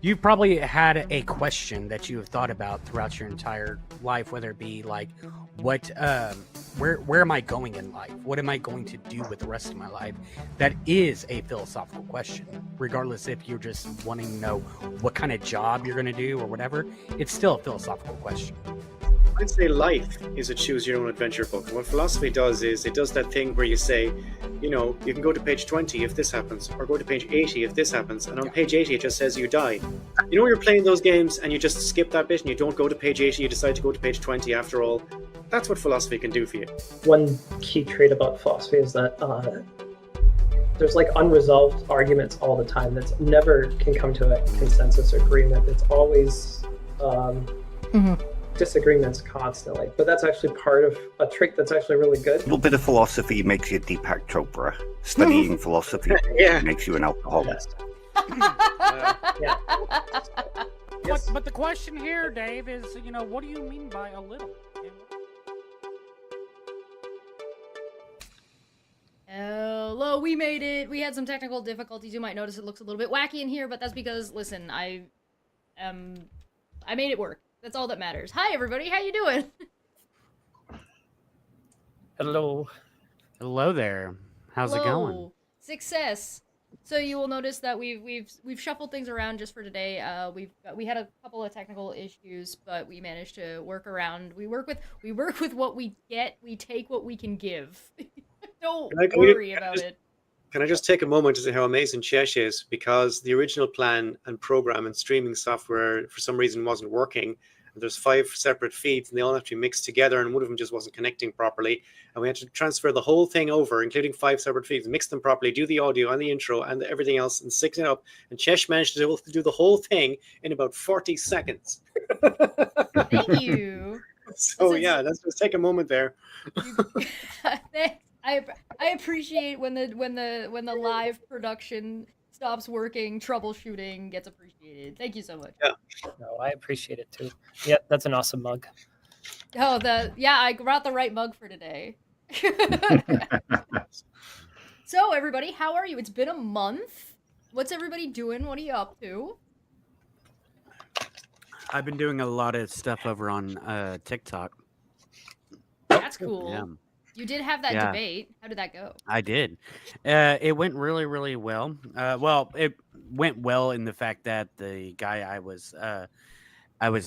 You've probably had a question that you have thought about throughout your entire life, whether it be like, what, where am I going in life? What am I going to do with the rest of my life? That is a philosophical question, regardless if you're just wanting to know what kind of job you're going to do or whatever. It's still a philosophical question. I'd say life is a choose your own adventure book. And what philosophy does is it does that thing where you say, you know, you can go to page 20 if this happens, or go to page 80 if this happens. And on page 80, it just says you die. You know, when you're playing those games and you just skip that bit and you don't go to page 80, you decide to go to page 20 after all. That's what philosophy can do for you. One key trait about philosophy is that there's like unresolved arguments all the time that never can come to a consensus or agreement. It's always disagreements constantly, but that's actually part of a trick that's actually really good. A little bit of philosophy makes you Deepak Chopra. Studying philosophy makes you an alcoholic. Yeah. But the question here, Dave, is, you know, what do you mean by a little? Hello, we made it. We had some technical difficulties. You might notice it looks a little bit wacky in here, but that's because, listen, I made it work. That's all that matters. Hi, everybody. How you doing? Hello. Hello there. How's it going? Success. So you will notice that we've shuffled things around just for today. We had a couple of technical issues, but we managed to work around. We work with what we get. We take what we can give. Don't worry about it. Can I just take a moment to say how amazing Chesh is? Because the original plan and program and streaming software, for some reason, wasn't working. And there's 5 separate feeds, and they all have to be mixed together, and one of them just wasn't connecting properly. And we had to transfer the whole thing over, including 5 separate feeds, mix them properly, do the audio and the intro and everything else, and sync it up. And Chesh managed to do the whole thing in about 40 seconds. Thank you. So yeah, let's just take a moment there. I appreciate when the live production stops working, troubleshooting gets appreciated. Thank you so much. Yeah. No, I appreciate it too. Yeah, that's an awesome mug. Oh, I brought the right mug for today. So everybody, how are you? It's been a month. What's everybody doing? What are you up to? I've been doing a lot of stuff over on TikTok. That's cool. Yeah. You did have that debate. How did that go? I did. It went really, really well. It went well in the fact that the guy I was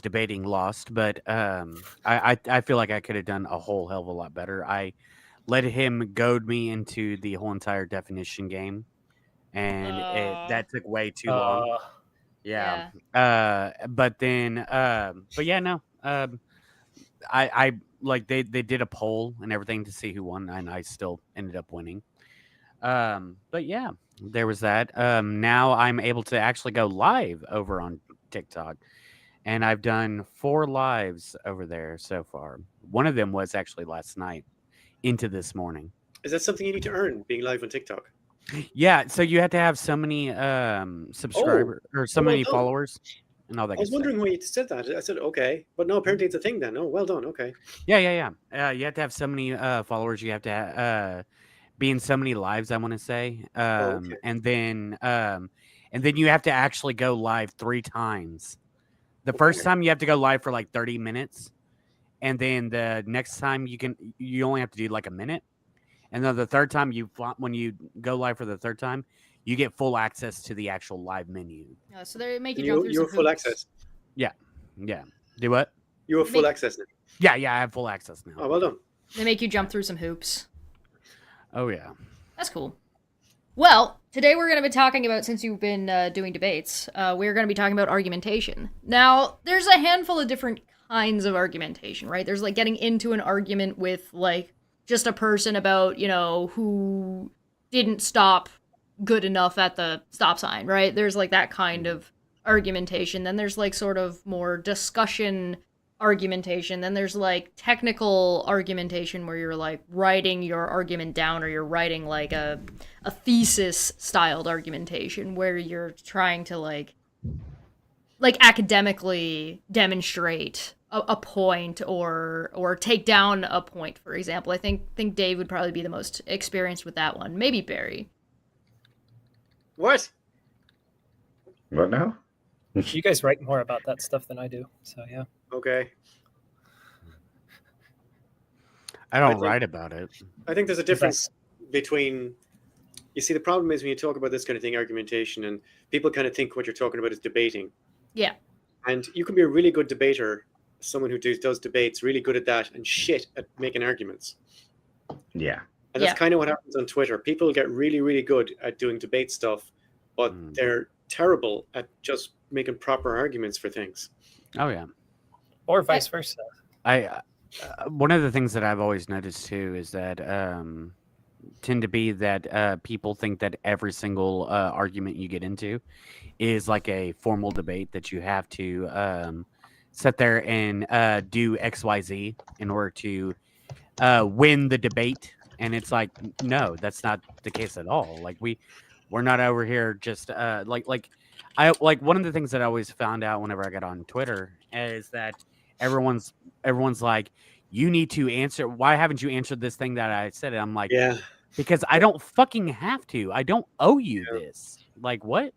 debating lost, but I feel like I could have done a whole hell of a lot better. I let him goad me into the whole entire definition game, and that took way too long. Yeah. But yeah, no. I like they did a poll and everything to see who won, and I still ended up winning. But yeah, there was that. Now I'm able to actually go live over on TikTok, and I've done 4 lives over there so far. One of them was actually last night into this morning. Is that something you need to earn, being live on TikTok? Yeah, so you have to have so many subscribers or so many followers and all that. I was wondering why you said that. I said okay, but no, apparently it's a thing then. Oh, well done. Okay. Yeah. You have to have so many followers. You have to be in so many lives, I want to say, and then you have to actually go live 3 times. The first time you have to go live for like 30 minutes, and then the next time you only have to do like a minute. And then the third time when you go live for the third time, you get full access to the actual live menu. So they make you jump through some hoops. Full access. Yeah. Do what? You have full access now. Yeah, I have full access now. Oh, well done. They make you jump through some hoops. Oh yeah. That's cool. Well, today we're going to be talking about, since you've been doing debates, we're going to be talking about argumentation. Now, there's a handful of different kinds of argumentation, right? There's like getting into an argument with like just a person about, you know, who didn't stop good enough at the stop sign, right? There's like that kind of argumentation. Then there's like sort of more discussion argumentation. Then there's like technical argumentation where you're like writing your argument down, or you're writing like a thesis styled argumentation where you're trying to like academically demonstrate a point or take down a point, for example. I think Dave would probably be the most experienced with that one. Maybe Barry. What? What now? You guys write more about that stuff than I do, so yeah. Okay. I don't write about it. I think there's a difference between. You see, the problem is when you talk about this kind of thing, argumentation, and people kind of think what you're talking about is debating. Yeah. And you can be a really good debater, someone who does debates, really good at that, and shit at making arguments. Yeah. And that's kind of what happens on Twitter. People get really, really good at doing debate stuff, but they're terrible at just making proper arguments for things. Oh, yeah. Or vice versa. One of the things that I've always noticed, too, is that tend to be that people think that every single argument you get into is like a formal debate that you have to sit there and do XYZ in order to win the debate. And it's like, no, that's not the case at all. Like we're not over here just like one of the things that I always found out whenever I got on Twitter is that everyone's like, you need to answer. Why haven't you answered this thing that I said? And I'm like, yeah, because I don't fucking have to. I don't owe you this. Like what?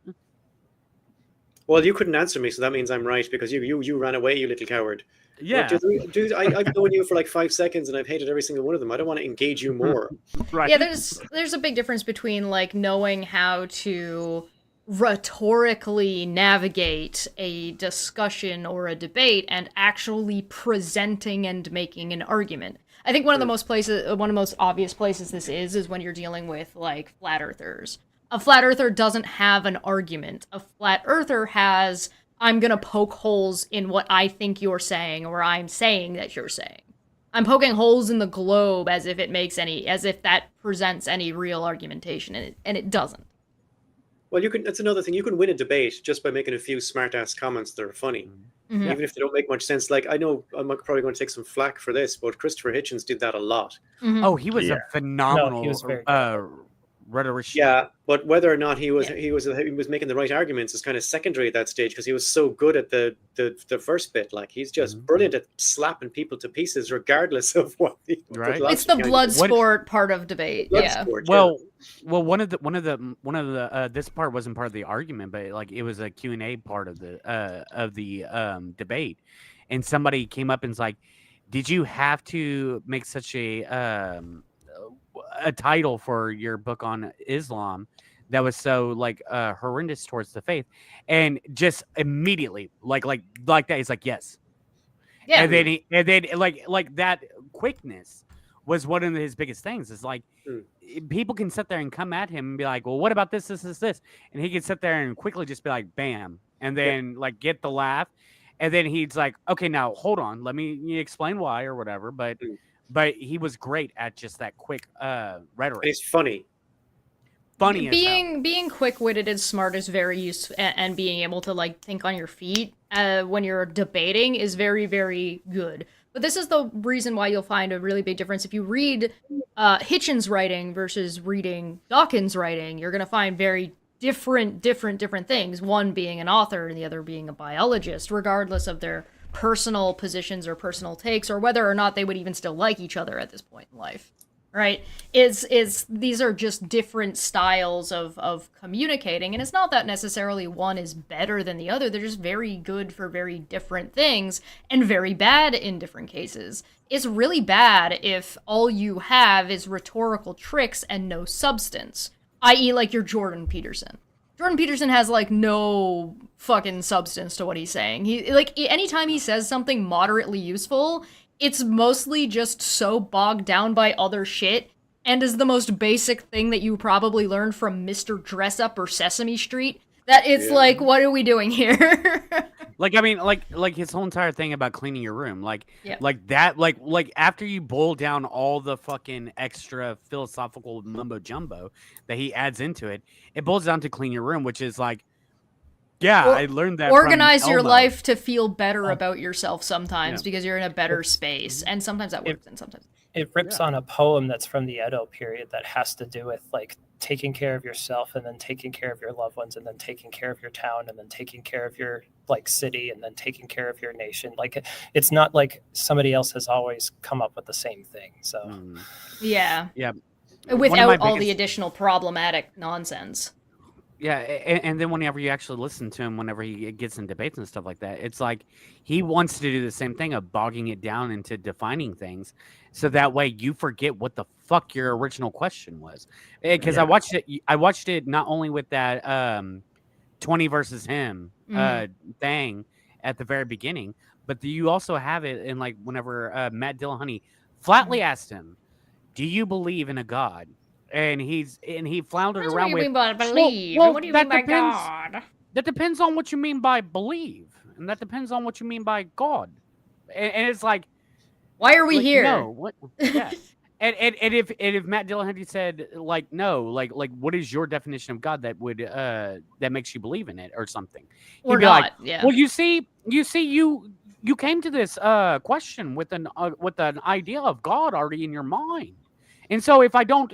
Well, you couldn't answer me, so that means I'm right because you ran away, you little coward. Yeah, dude, I've known you for like 5 seconds and I've hated every single one of them. I don't want to engage you more. Right. Yeah, there's a big difference between like knowing how to rhetorically navigate a discussion or a debate and actually presenting and making an argument. I think one of the most obvious places this is when you're dealing with like flat earthers. A flat earther doesn't have an argument. A flat earther has, I'm gonna poke holes in what I think you're saying or I'm saying that you're saying. I'm poking holes in the globe as if that presents any real argumentation, and it doesn't. Well, that's another thing. You can win a debate just by making a few smart-ass comments that are funny. Mm-hmm. Even if they don't make much sense. Like, I know I'm probably going to take some flack for this, but Christopher Hitchens did that a lot. Mm-hmm. Oh, he was a phenomenal rhetorician. Yeah, but whether or not he was making the right arguments is kind of secondary at that stage because he was so good at the first bit. Like, he's just brilliant at slapping people to pieces, regardless of what. It's the blood sport part of debate. Sport, well, one of the this part wasn't part of the argument, but like it was a Q&A part of the debate, and somebody came up and was like, "Did you have to make such a title for your book on Islam that was so like horrendous towards the faith?" And just immediately like that, he's like, "Yes." Yeah. And then like that quickness was one of his biggest things. Is like people can sit there and come at him and be like, "Well, what about this, this?" And he can sit there and quickly just be like, "Bam," and then like get the laugh, and then he's like, "Okay, now hold on, let me explain why or whatever." But he was great at just that quick rhetoric. And he's funny. Being quick-witted and smart is very useful, and being able to like think on your feet when you're debating is very, very good. But this is the reason why you'll find a really big difference if you read Hitchens' writing versus reading Dawkins' writing. You're going to find very different things. One being an author, and the other being a biologist, regardless of their personal positions or personal takes, or whether or not they would even still like each other at this point in life. Right? These are just different styles of communicating, and it's not that necessarily one is better than the other. They're just very good for very different things, and very bad in different cases. It's really bad if all you have is rhetorical tricks and no substance, i.e. like your Jordan Peterson. Jordan Peterson has like no fucking substance to what he's saying. He like anytime he says something moderately useful, it's mostly just so bogged down by other shit, and is the most basic thing that you probably learned from Mr. Dressup or Sesame Street, that it's like, what are we doing here? Like, I mean, like his whole entire thing about cleaning your room, like that, like after you boil down all the fucking extra philosophical mumbo jumbo that he adds into it, it boils down to clean your room, which is like, I learned that. Organize your life to feel better about yourself sometimes because you're in a better space, and sometimes that works, and sometimes it rips on a poem that's from the Edo period that has to do with like taking care of yourself, and then taking care of your loved ones, and then taking care of your town, and then taking care of your like city, and then taking care of your nation. Like it's not like somebody else has always come up with the same thing. So without all the additional problematic nonsense. Yeah, and then whenever you actually listen to him, whenever he gets in debates and stuff like that, it's like he wants to do the same thing of bogging it down into defining things, so that way you forget what the fuck your original question was. Because Yeah. I watched it not only with that 20 versus him thing at the very beginning, but you also have it in like whenever Matt Dillahunty flatly asked him, "Do you believe in a god?" And he floundered That's around what you with, mean by believe. well, What do you that mean by depends. God? That depends on what you mean by believe, and that depends on what you mean by God. And it's like, Why are we like, here? no, what? Yeah. And if Matt Dillahunty said like no, like what is your definition of God that would that makes you believe in it or something? He'd Or be like, not, yeah. well, you came to this question with an idea of God already in your mind. And so if I don't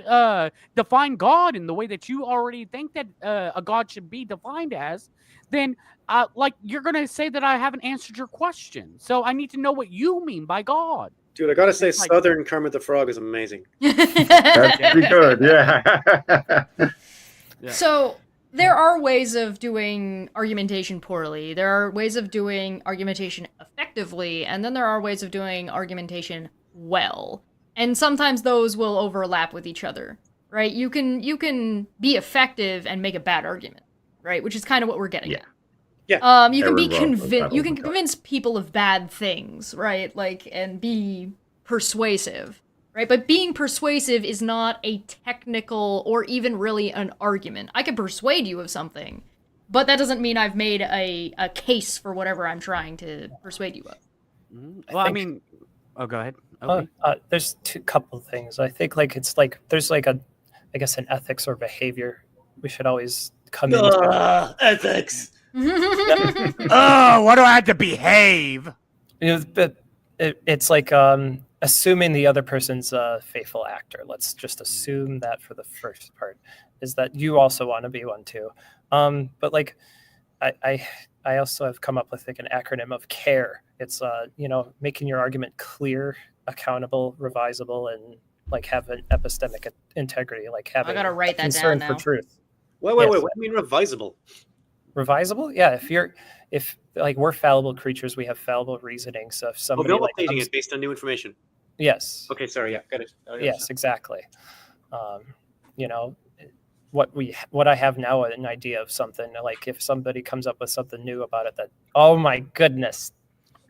define God in the way that you already think that a God should be defined as, then like you're going to say that I haven't answered your question. So I need to know what you mean by God. Dude, I gotta say, It's like- Southern Kermit the Frog is amazing. That's pretty good. Yeah. Yeah. So there are ways of doing argumentation poorly. There are ways of doing argumentation effectively, and then there are ways of doing argumentation well. And sometimes those will overlap with each other, right? You can be effective and make a bad argument, right? Which is kind of what we're getting at. Yeah. You can be Irreverent. you can convince people of bad things, right? Like, and be persuasive, right? But being persuasive is not a technical or even really an argument. I can persuade you of something, but that doesn't mean I've made a case for whatever I'm trying to persuade you of. Well, I think- mean, oh, go ahead. Okay. There's two couple things. I think like it's like there's like I guess an ethics or behavior we should always come into. Ethics. Oh, why do I have to behave? But it's like assuming the other person's a faithful actor. Let's just assume that for the first part is that you also want to be one too. But like I also have come up with like an acronym of C.A.R.E. It's making your argument clear, accountable, revisable, and like have an epistemic integrity. Like have I gotta write that concern down for now. truth. Wait. Yes. What do you mean revisable? Revisable? Yeah. If like we're fallible creatures, we have fallible reasoning. So if Oh, somebody no like updating comes- it based on new information. yes. Okay, sorry. Yeah, got it. Yes, exactly. What I have now, an idea of something, like if somebody comes up with something new about it, that, oh my goodness,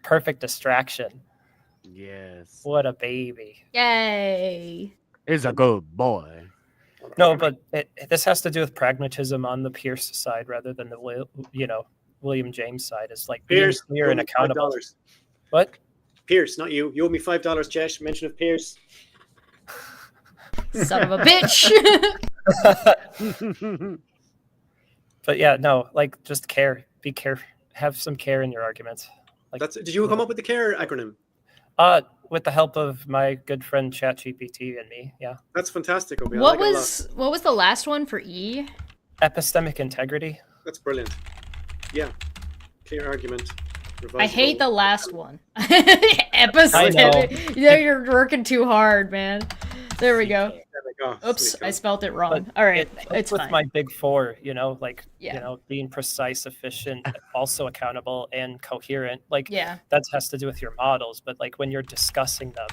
perfect distraction. Yes. What a baby. Yay. He's a good boy. No, but this has to do with pragmatism on the Pierce side rather than the William James side. Is like being Pierce, clear and accountable. $5. What? Pierce, not you. You owe me $5, Jesh. Mention of Pierce. Son of a bitch. But yeah, no, like just care. Be careful. Have some care in your arguments. Like, Did you come up with the C.A.R.E. acronym? with the help of my good friend ChatGPT and me, yeah. That's fantastic, Obi. I What like it a lot. was the last one for E? Epistemic integrity. That's brilliant. Yeah. Clear argument. I hate the revisable. last one. Epistemic. Yeah, you're working too hard, man. There we go. Oh, Oops, there I you go. spelt it wrong. But All right, It- it's with fine. my big four, like Yeah. being precise, efficient, also accountable and coherent. Like Yeah. that has to do with your models, but like when you're discussing them,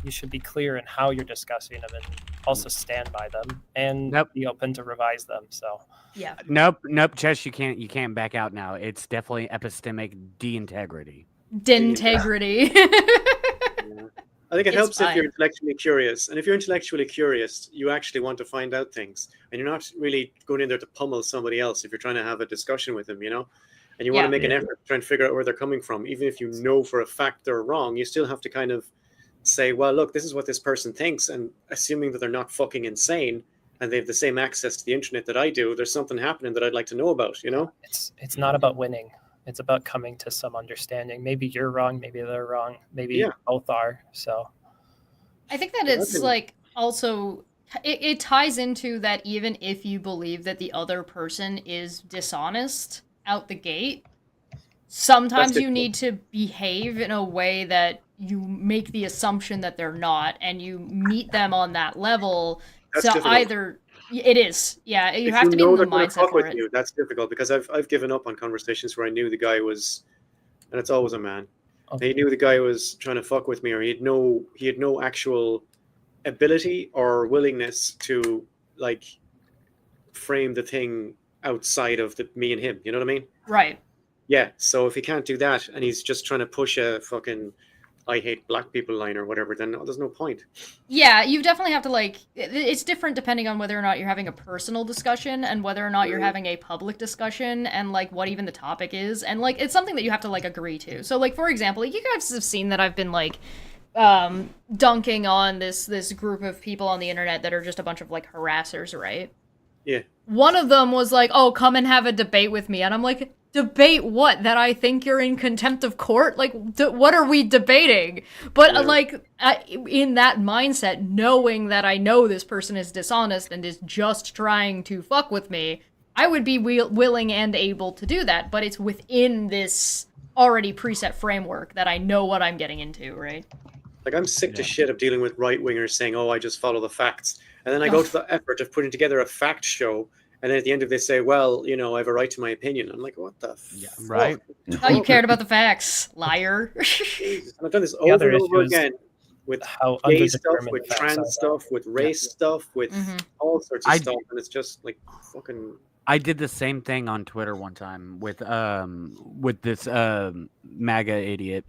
you should be clear in how you're discussing them and also stand by them and Nope. be open to revise them. So Yeah. Nope, Chess, you can't back out now. It's definitely epistemic de-integrity. Dintegrity. Yeah. I think it It's helps if you're fine. intellectually curious. And if you're intellectually curious, you actually want to find out things. And you're not really going in there to pummel somebody else if you're trying to have a discussion with them, And you want Yeah. to make an Yeah. effort to try and figure out where they're coming from. Even if you know for a fact they're wrong, you still have to kind of say, well, look, this is what this person thinks. And assuming that they're not fucking insane and they have the same access to the internet that I do, there's something happening that I'd like to know about, it's not about winning. It's about coming to some understanding. Maybe you're wrong, maybe they're wrong, maybe Yeah. both are. So I think that Yeah, it's that's like also it ties into that even if you believe that the other person is dishonest out the gate, sometimes you difficult. need to behave in a way that you make the assumption that they're not and you meet them on that level That's to difficult. either It is. Yeah, you If have you to be in know the they're going to mindset fuck for with it. you, that's difficult because I've given up on conversations where I knew the guy was, and it's always a man. Okay. He knew the guy was trying to fuck with me, or he had no actual ability or willingness to like frame the thing outside of me and him. You know what I mean? Right. Yeah. So if he can't do that, and he's just trying to push a fucking "I hate black people" line or whatever, then there's no point. Yeah, you definitely have to like. It's different depending on whether or not you're having a personal discussion and whether or not you're having a public discussion and like what even the topic is, and like it's something that you have to like agree to. So like for example, you guys have seen that I've been like dunking on this group of people on the internet that are just a bunch of like harassers, right? Yeah. One of them was like, "Oh, come and have a debate with me," and I'm like, "Debate what? That I think you're in contempt of court? Like, what are we debating?" But in that mindset, knowing that I know this person is dishonest and is just trying to fuck with me, I would be willing and able to do that. But it's within this already preset framework that I know what I'm getting into, right? Like, I'm sick to shit of dealing with right-wingers saying, "Oh, I just follow the facts." And then I go to the effort of putting together a fact show, and then at the end of it, they say, "Well, you know, I have a right to my opinion." I'm like, what the fuck? Right. Oh, you cared about the facts, liar. Jesus. And I've done this The other over and over issue is again with how gay stuff, underdetermined with the facts are, trans though. stuff, with race stuff, with all sorts of stuff, and it's just like fucking... I did the same thing on Twitter one time with this MAGA idiot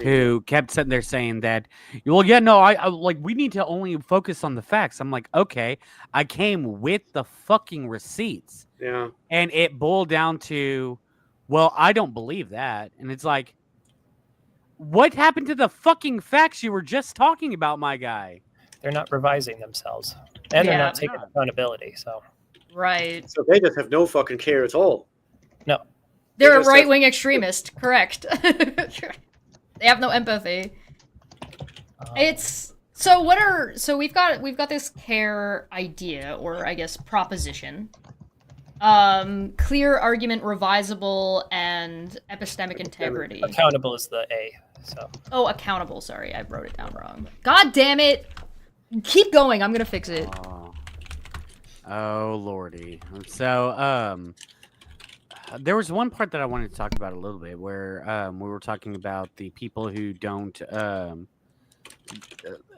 who kept sitting there saying that, well, yeah, no, I like we need to only focus on the facts. I'm like, okay, I came with the fucking receipts. Yeah. And it boiled down to, well, I don't believe that. And it's like, what happened to the fucking facts you were just talking about, my guy? They're not revising themselves, and they're not taking accountability. So Right. So they just have no fucking care at all. no, They're a just have- right-wing extremist, correct. They have no empathy. It's so we've got this C.A.R.E idea, or I guess proposition. Clear argument, revisable, and epistemic integrity. accountable is the A. So Oh, accountable, sorry, I wrote it down wrong. God damn it! Keep going, I'm gonna fix it. Oh lordy. So there was one part that I wanted to talk about a little bit where we were talking about the people who don't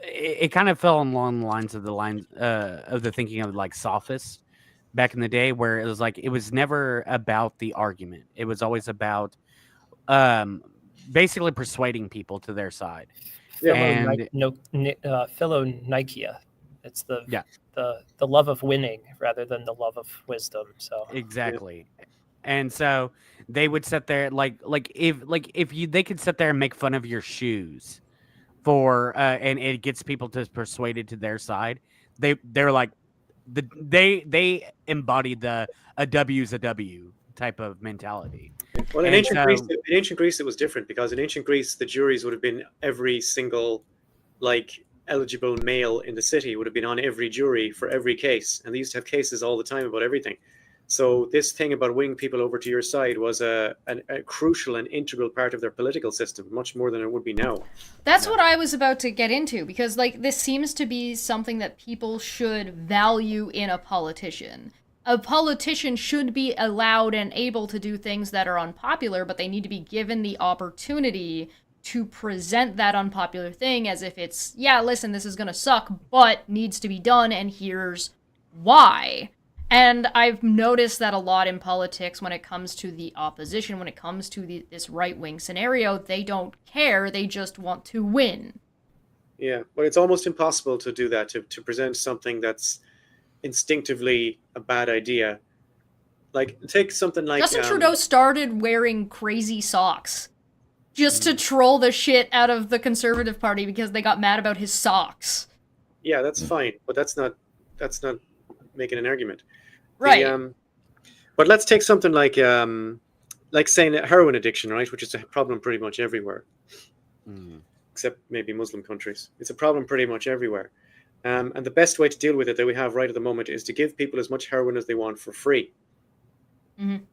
it kind of fell along the lines of the thinking of like sophists back in the day, where it was like it was never about the argument. It was always about basically persuading people to their side. Philonikia. It's the love of winning rather than the love of wisdom. So exactly. And so they would sit there like if they could sit there and make fun of your shoes for and it gets people to persuaded to their side. They're like they embodied a W's a W type of mentality. Well, in ancient Greece, it was different, because in ancient Greece, the juries would have been every single like eligible male in the city would have been on every jury for every case, and they used to have cases all the time about everything. So this thing about winning people over to your side was a crucial and integral part of their political system, much more than it would be now. That's what I was about to get into, because like this seems to be something that people should value in a politician. A politician should be allowed and able to do things that are unpopular, but they need to be given the opportunity to present that unpopular thing as if it's, yeah, listen, this is gonna suck, but needs to be done, and here's why. And I've noticed that a lot in politics when it comes to the opposition, when it comes to this right-wing scenario, they don't care, they just want to win. Yeah, but it's almost impossible to do that, to present something that's instinctively a bad idea. Like, take something like... Justin Trudeau started wearing crazy socks just to troll the shit out of the Conservative Party because they got mad about his socks. Yeah, that's fine, but that's not making an argument. Right. But let's take something like saying heroin addiction, right, which is a problem pretty much everywhere, except maybe Muslim countries. It's a problem pretty much everywhere. And the best way to deal with it that we have right at the moment is to give people as much heroin as they want for free. Mm-hmm.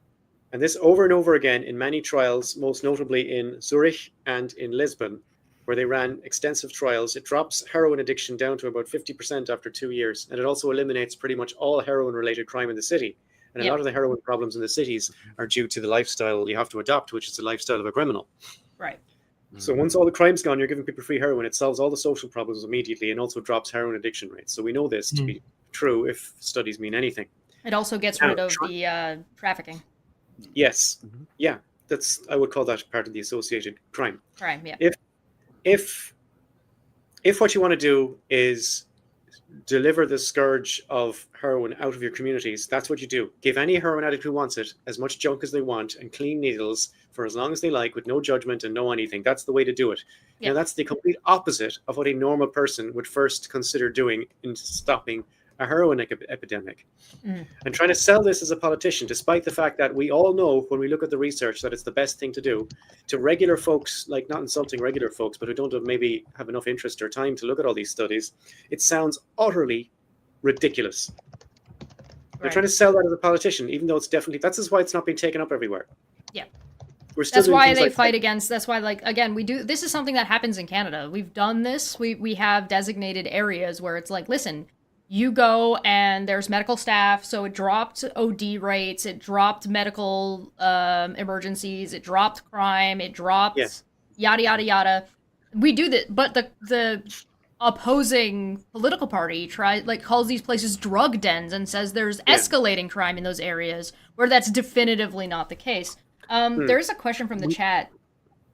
And this over and over again in many trials, most notably in Zurich and in Lisbon, where they ran extensive trials. It drops heroin addiction down to about 50% after 2 years. And it also eliminates pretty much all heroin-related crime in the city. And a lot of the heroin problems in the cities are due to the lifestyle you have to adopt, which is the lifestyle of a criminal. Right. So once all the crime's gone, you're giving people free heroin. It solves all the social problems immediately and also drops heroin addiction rates. So we know this to be true if studies mean anything. It also gets rid of the trafficking. Yes. Yeah. I would call that part of the associated crime. Crime, yeah. If what you want to do is deliver the scourge of heroin out of your communities, that's what you do. Give any heroin addict who wants it as much junk as they want and clean needles for as long as they like with no judgment and no anything. That's the way to do it. Now, that's the complete opposite of what a normal person would first consider doing in stopping a heroin epidemic. And trying to sell this as a politician, despite the fact that we all know when we look at the research that it's the best thing to do, to regular folks, like not insulting regular folks, but who don't maybe have enough interest or time to look at all these studies, it sounds utterly ridiculous. They're trying to sell that as a politician, even though it's definitely, that's why it's not being taken up everywhere. Yeah. That's why they fight against, that's why, like, again, this is something that happens in Canada. We've done this. We have designated areas where it's like, listen, you go and there's medical staff, so it dropped OD rates, it dropped medical emergencies, it dropped crime, it dropped yada, yada, yada. We do that, but the opposing political party calls these places drug dens and says there's escalating crime in those areas, where that's definitively not the case. There's a question from the chat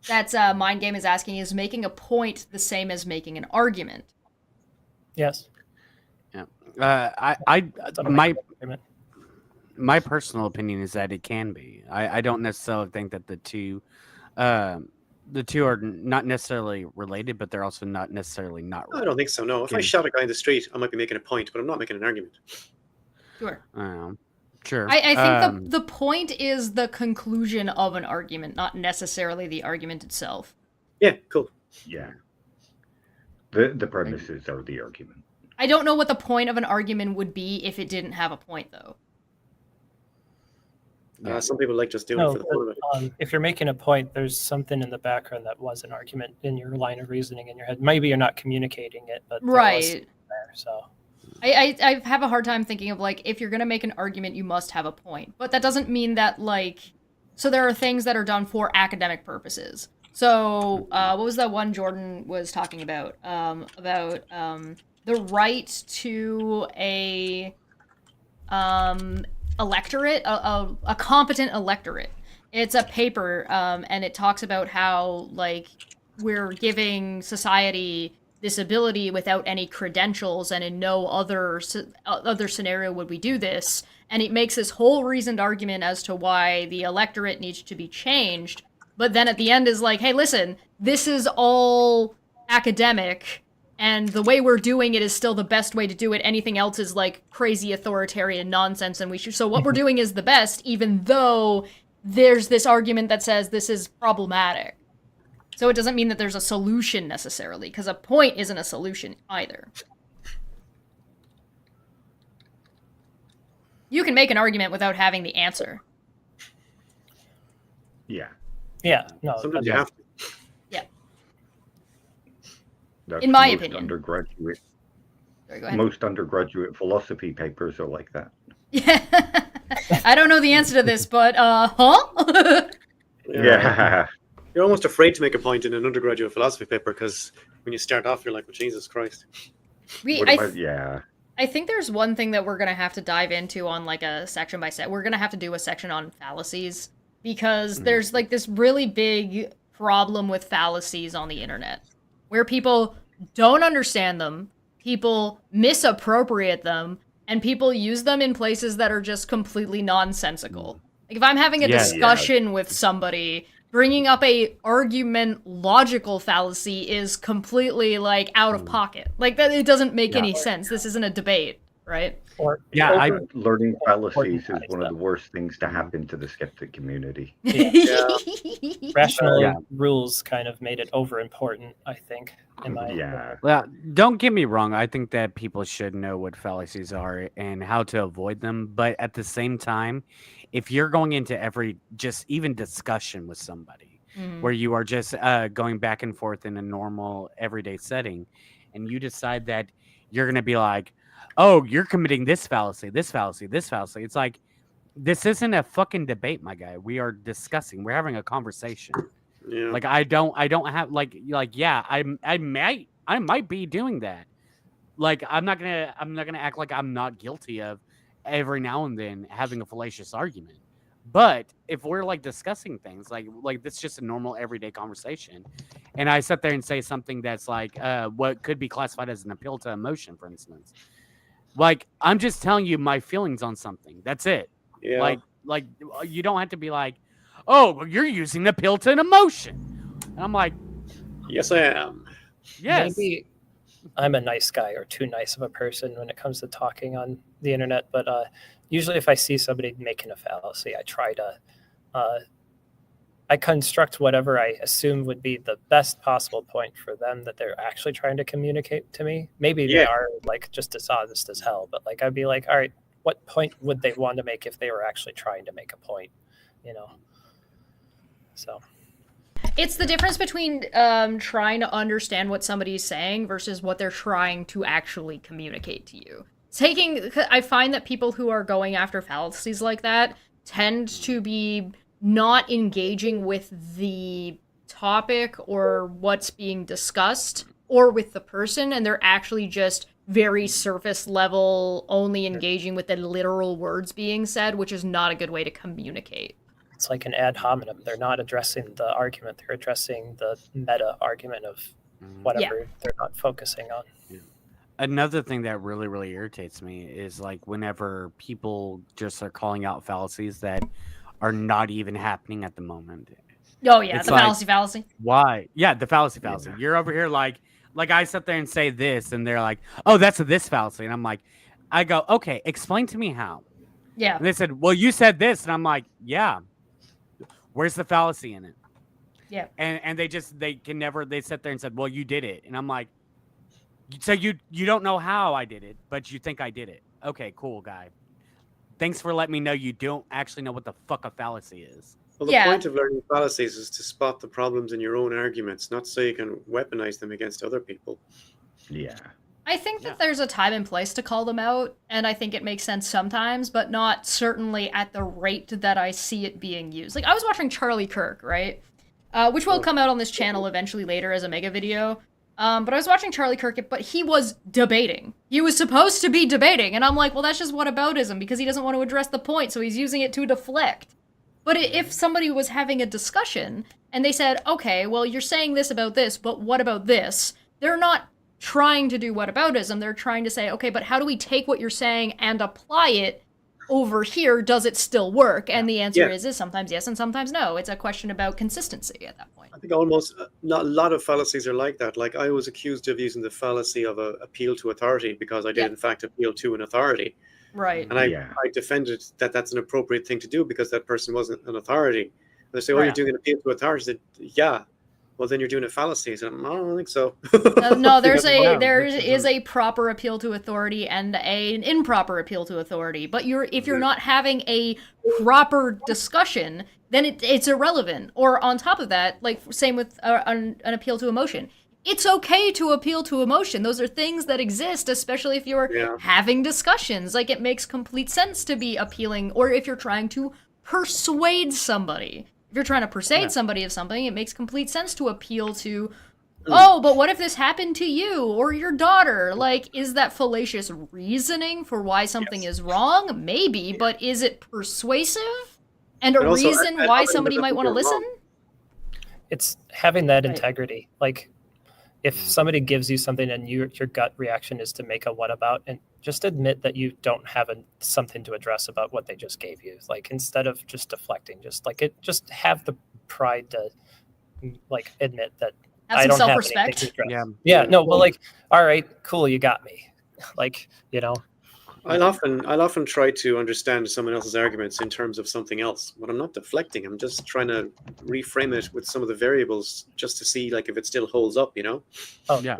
that's Mind Game is asking, is making a point the same as making an argument? Yes. My personal opinion is that it can be. I don't necessarily think that the two are not necessarily related, but they're also not necessarily not related. I don't think so, no. If I shot a guy in the street, I might be making a point, but I'm not making an argument. Sure. Sure. I think the point is the conclusion of an argument, not necessarily the argument itself. Yeah, cool. Yeah. The premises are the argument. I don't know what the point of an argument would be if it didn't have a point, though. Some people like just doing it for the fun of it. If you're making a point, there's something in the background that was an argument in your line of reasoning in your head. Maybe you're not communicating it, but right. There, so I have a hard time thinking of, like, if you're going to make an argument, you must have a point. But that doesn't mean that, like... So there are things that are done for academic purposes. So, what was that one Jordan was talking about? The right to a electorate, a competent electorate. It's a paper, and it talks about how, like, we're giving society this ability without any credentials, and in no other scenario would we do this. And it makes this whole reasoned argument as to why the electorate needs to be changed. But then at the end is like, hey, listen, this is all academic, and the way we're doing it is still the best way to do it. Anything else is, like, crazy authoritarian nonsense, and so what we're doing is the best, even though there's this argument that says this is problematic. So it doesn't mean that there's a solution necessarily, because a point isn't a solution either. You can make an argument without having the answer. Yeah. Yeah. No. Sometimes you have to. Yeah. That's in my most opinion. Undergraduate. Sorry, go ahead. Most undergraduate philosophy papers are like that. Yeah. I don't know the answer to this, but huh? Yeah. You're almost afraid to make a point in an undergraduate philosophy paper because when you start off, you're like, well, Jesus Christ. I think there's one thing that we're going to have to dive into on, like, a section by set. We're going to have to do a section on fallacies, because there's, like, this really big problem with fallacies on the internet, where people don't understand them, people misappropriate them, and people use them in places that are just completely nonsensical. Like, if I'm having a discussion with somebody, bringing up a argument logical fallacy is completely, like, out of pocket. Like, that, it doesn't make any sense. This isn't a debate, right? Learning fallacies is one of the worst things to happen to the skeptic community. Rational rules kind of made it over important, I think. Well, don't get me wrong. I think that people should know what fallacies are and how to avoid them. But at the same time, if you're going into every just even discussion with somebody where you are just going back and forth in a normal everyday setting, and you decide that you're going to be like, oh, you're committing this fallacy, this fallacy, this fallacy. It's like, this isn't a fucking debate, my guy. We are discussing. We're having a conversation. Yeah. Like I don't have like yeah, I might be doing that. Like I'm not gonna act like I'm not guilty of every now and then having a fallacious argument. But if we're like discussing things like that's just a normal everyday conversation, and I sit there and say something that's like what could be classified as an appeal to emotion, for instance, like I'm just telling you my feelings on something. That's it. Yeah. Like you don't have to be like, oh, well, you're using appeal to an emotion. And I'm like, yes, I am. Yes. Maybe I'm a nice guy or too nice of a person when it comes to talking on the internet, but usually if I see somebody making a fallacy, I try to I construct whatever I assume would be the best possible point for them that they're actually trying to communicate to me. Maybe they are like just dishonest as hell, but like I'd be like, all right, what point would they want to make if they were actually trying to make a point, you know? So it's the difference between trying to understand what somebody's saying versus what they're trying to actually communicate to you. I find that people who are going after fallacies like that tend to be not engaging with the topic or what's being discussed or with the person, and they're actually just very surface level, only engaging with the literal words being said, which is not a good way to communicate. It's like an ad hominem. They're not addressing the argument. They're addressing the meta argument of whatever they're not focusing on. Yeah. Another thing that really, really irritates me is like whenever people just are calling out fallacies that are not even happening at the moment. Oh, yeah, it's the like, fallacy. Why? Yeah, the fallacy. Yeah. You're over here like I sit there and say this, and they're like, oh, that's this fallacy. And I'm like, I go, okay, explain to me how. Yeah. And they said, well, you said this. And I'm like, yeah. Where's the fallacy in it? Yeah. And they sit there and said, well, you did it. And I'm like, so you don't know how I did it, but you think I did it. Okay, cool, guy. Thanks for letting me know you don't actually know what the fuck a fallacy is. Well, the point of learning fallacies is to spot the problems in your own arguments, not so you can weaponize them against other people. Yeah. I think that there's a time and place to call them out, and I think it makes sense sometimes, but not certainly at the rate that I see it being used. Like, I was watching C.A.R.E, right? Which will come out on this channel eventually later as a mega video. But I was watching C.A.R.E, but he was debating. He was supposed to be debating, and I'm like, well, that's just whataboutism, because he doesn't want to address the point, so he's using it to deflect. But if somebody was having a discussion, and they said, okay, well, you're saying this about this, but what about this? They're not trying to do whataboutism. They're trying to say, okay, but how do we take what you're saying and apply it over here? Does it still work? And the answer is sometimes yes and sometimes no. It's a question about consistency at that point. I think almost not a lot of fallacies are like that. Like I was accused of using the fallacy of appeal to authority because I did in fact appeal to an authority. Right. And I defended that that's an appropriate thing to do because that person wasn't an authority. And they say, oh, you're doing an appeal to authority. I said, yeah. Well, then you're doing a fallacy. So I don't think so. No, there is a proper appeal to authority and an improper appeal to authority. But if you're not having a proper discussion, then it's irrelevant. Or on top of that, like same with an appeal to emotion. It's okay to appeal to emotion. Those are things that exist, especially if you're having discussions. Like, it makes complete sense to be appealing, or if you're trying to persuade somebody. If you're trying to persuade somebody of something, it makes complete sense to appeal to, oh, but what if this happened to you or your daughter? Like, is that fallacious reasoning for why something is wrong? Maybe, but is it persuasive? And a reason why somebody might want to listen? It's having that integrity. Like, if somebody gives you something and your gut reaction is to make a what about, and just admit that you don't have something to address about what they just gave you. Like, instead of just deflecting, just have the pride to like admit that I don't have anything to address. Yeah. No, well, like, all right, cool, you got me. Like, you know. I'll often try to understand someone else's arguments in terms of something else, but I'm not deflecting. I'm just trying to reframe it with some of the variables just to see like if it still holds up, you know? Oh yeah.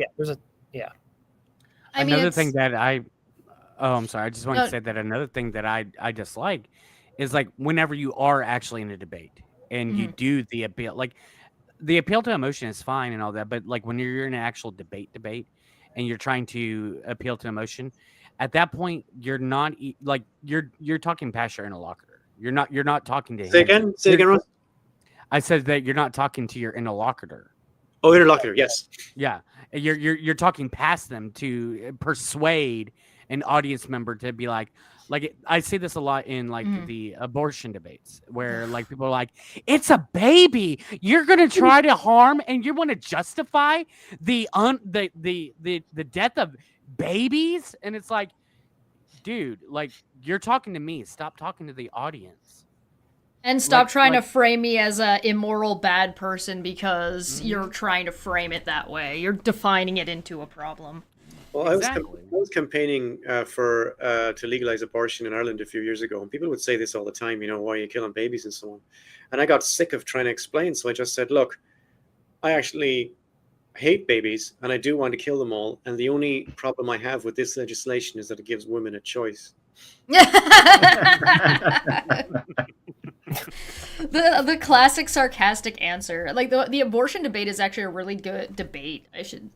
Another thing that I'm sorry. I just want to say that another thing that I dislike is like whenever you are actually in a debate and you do the appeal, like the appeal to emotion is fine and all that, but like when you're in an actual debate, and you're trying to appeal to emotion, at that point you're not like you're talking past your interlocutor. You're not talking to him. Say again, Ron. I said that you're not talking to your interlocutor. Oh, interlocutor, yes. Yeah, you're talking past them to persuade an audience member to be like I see this a lot in like the abortion debates where like people are like, it's a baby, you're gonna try to harm and you want to justify the death of babies, and it's like, dude, like you're talking to me, stop talking to the audience. And stop trying to frame me as a immoral bad person because you're trying to frame it that way. You're defining it into a problem. Well, I was campaigning to legalize abortion in Ireland a few years ago, and people would say this all the time, why are you killing babies and so on. And I got sick of trying to explain, so I just said, look, I actually hate babies, and I do want to kill them all, and the only problem I have with this legislation is that it gives women a choice. The classic sarcastic answer. Like the abortion debate is actually a really good debate. I should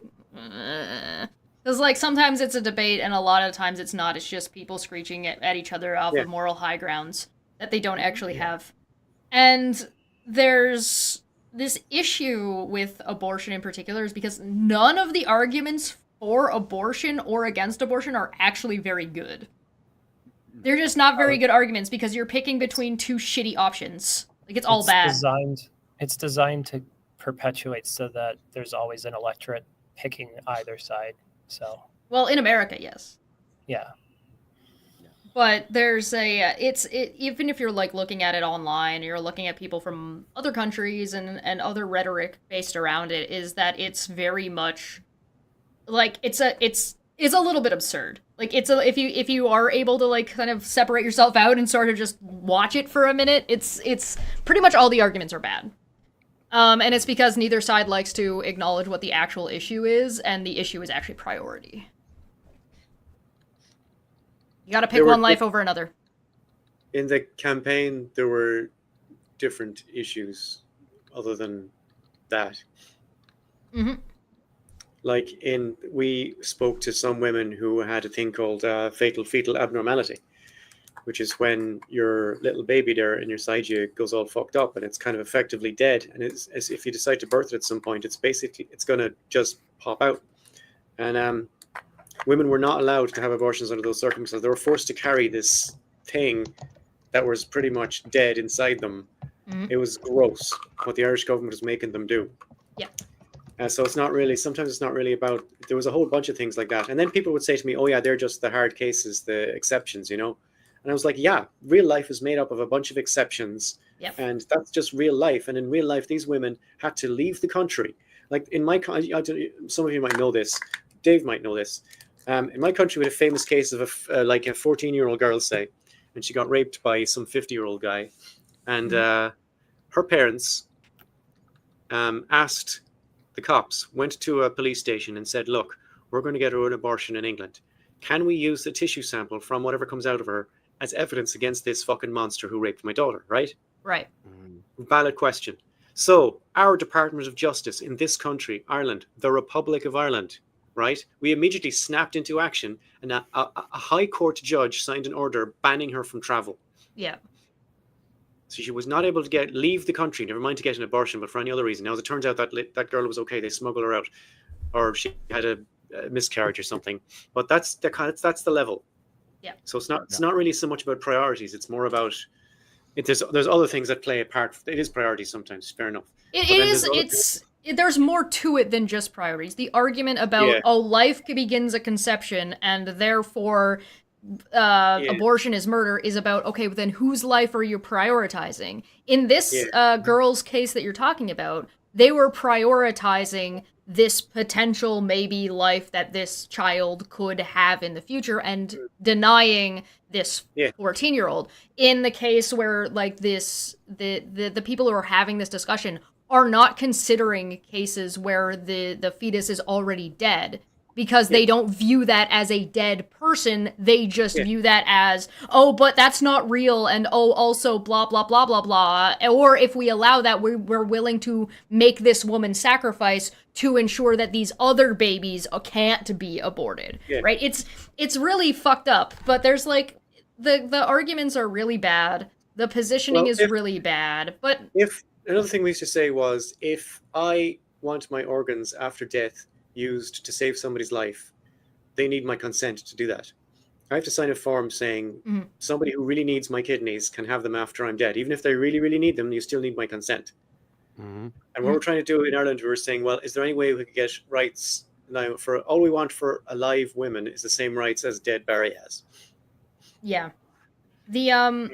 because like sometimes it's a debate and a lot of times it's not. It's just people screeching at each other off of moral high grounds that they don't actually have. And there's this issue with abortion in particular is because none of the arguments for abortion or against abortion are actually very good. They're just not very good arguments because you're picking between two shitty options. Like, it's all bad. It's designed to perpetuate so that there's always an electorate picking either side. So. Well, in America, yes. Yeah. But there's even if you're like looking at it online, you're looking at people from other countries and other rhetoric based around it, is that it's very much like it's a little bit absurd. Like if you are able to like kind of separate yourself out and sort of just watch it for a minute, it's pretty much all the arguments are bad. And it's because neither side likes to acknowledge what the actual issue is, and the issue is actually priority. You gotta pick one life over another. In the campaign, there were different issues other than that. Mm-hmm. Like we spoke to some women who had a thing called fatal fetal abnormality, which is when your little baby there in your side you goes all fucked up and it's kind of effectively dead. And it's as if you decide to birth it at some point, it's going to just pop out. And women were not allowed to have abortions under those circumstances. They were forced to carry this thing that was pretty much dead inside them. Mm-hmm. It was gross what the Irish government was making them do. Yeah. So sometimes it's not really about, there was a whole bunch of things like that. And then people would say to me, oh yeah, they're just the hard cases, the exceptions, And I was like, yeah, real life is made up of a bunch of exceptions. Yep. And that's just real life. And in real life, these women had to leave the country. Like in my country, some of you might know this, Dave might know this. In my country, we had a famous case of a 14-year-old girl, say, and she got raped by some 50-year-old guy. And her parents asked the cops, went to a police station and said, look, we're going to get her an abortion in England. Can we use the tissue sample from whatever comes out of her as evidence against this fucking monster who raped my daughter, right? Right. Valid question. So our Department of Justice in this country, Ireland, the Republic of Ireland, right? We immediately snapped into action and a high court judge signed an order banning her from travel. Yeah. So she was not able to leave the country, never mind to get an abortion, but for any other reason. Now, as it turns out, that girl was okay. They smuggled her out, or she had a miscarriage or something. But that's the level. Yeah. So it's not really so much about priorities. It's more about there's other things that play a part. It is priorities sometimes. Fair enough. There's more to it than just priorities. The argument about life begins at conception and therefore abortion is murder is about, okay, but then whose life are you prioritizing? In this girl's case that you're talking about, they were prioritizing this potential maybe life that this child could have in the future and denying this 14-year-old. In the case where like the people who are having this discussion are not considering cases where the fetus is already dead. because they don't view that as a dead person. They just view that as, oh, but that's not real, and oh, also blah, blah, blah, blah, blah. Or if we allow that, we're willing to make this woman sacrifice to ensure that these other babies can't be aborted, right? It's really fucked up, but there's like, the arguments are really bad. The positioning is really bad, but... If another thing we used to say was, if I want my organs after death used to save somebody's life, they need my consent to do that. I have to sign a form saying somebody who really needs my kidneys can have them after I'm dead. Even if they really, really need them, you still need my consent. And what we're trying to do in Ireland, we're saying, well, is there any way we could get rights now? For all we want for alive women is the same rights as dead Barry has. Yeah. The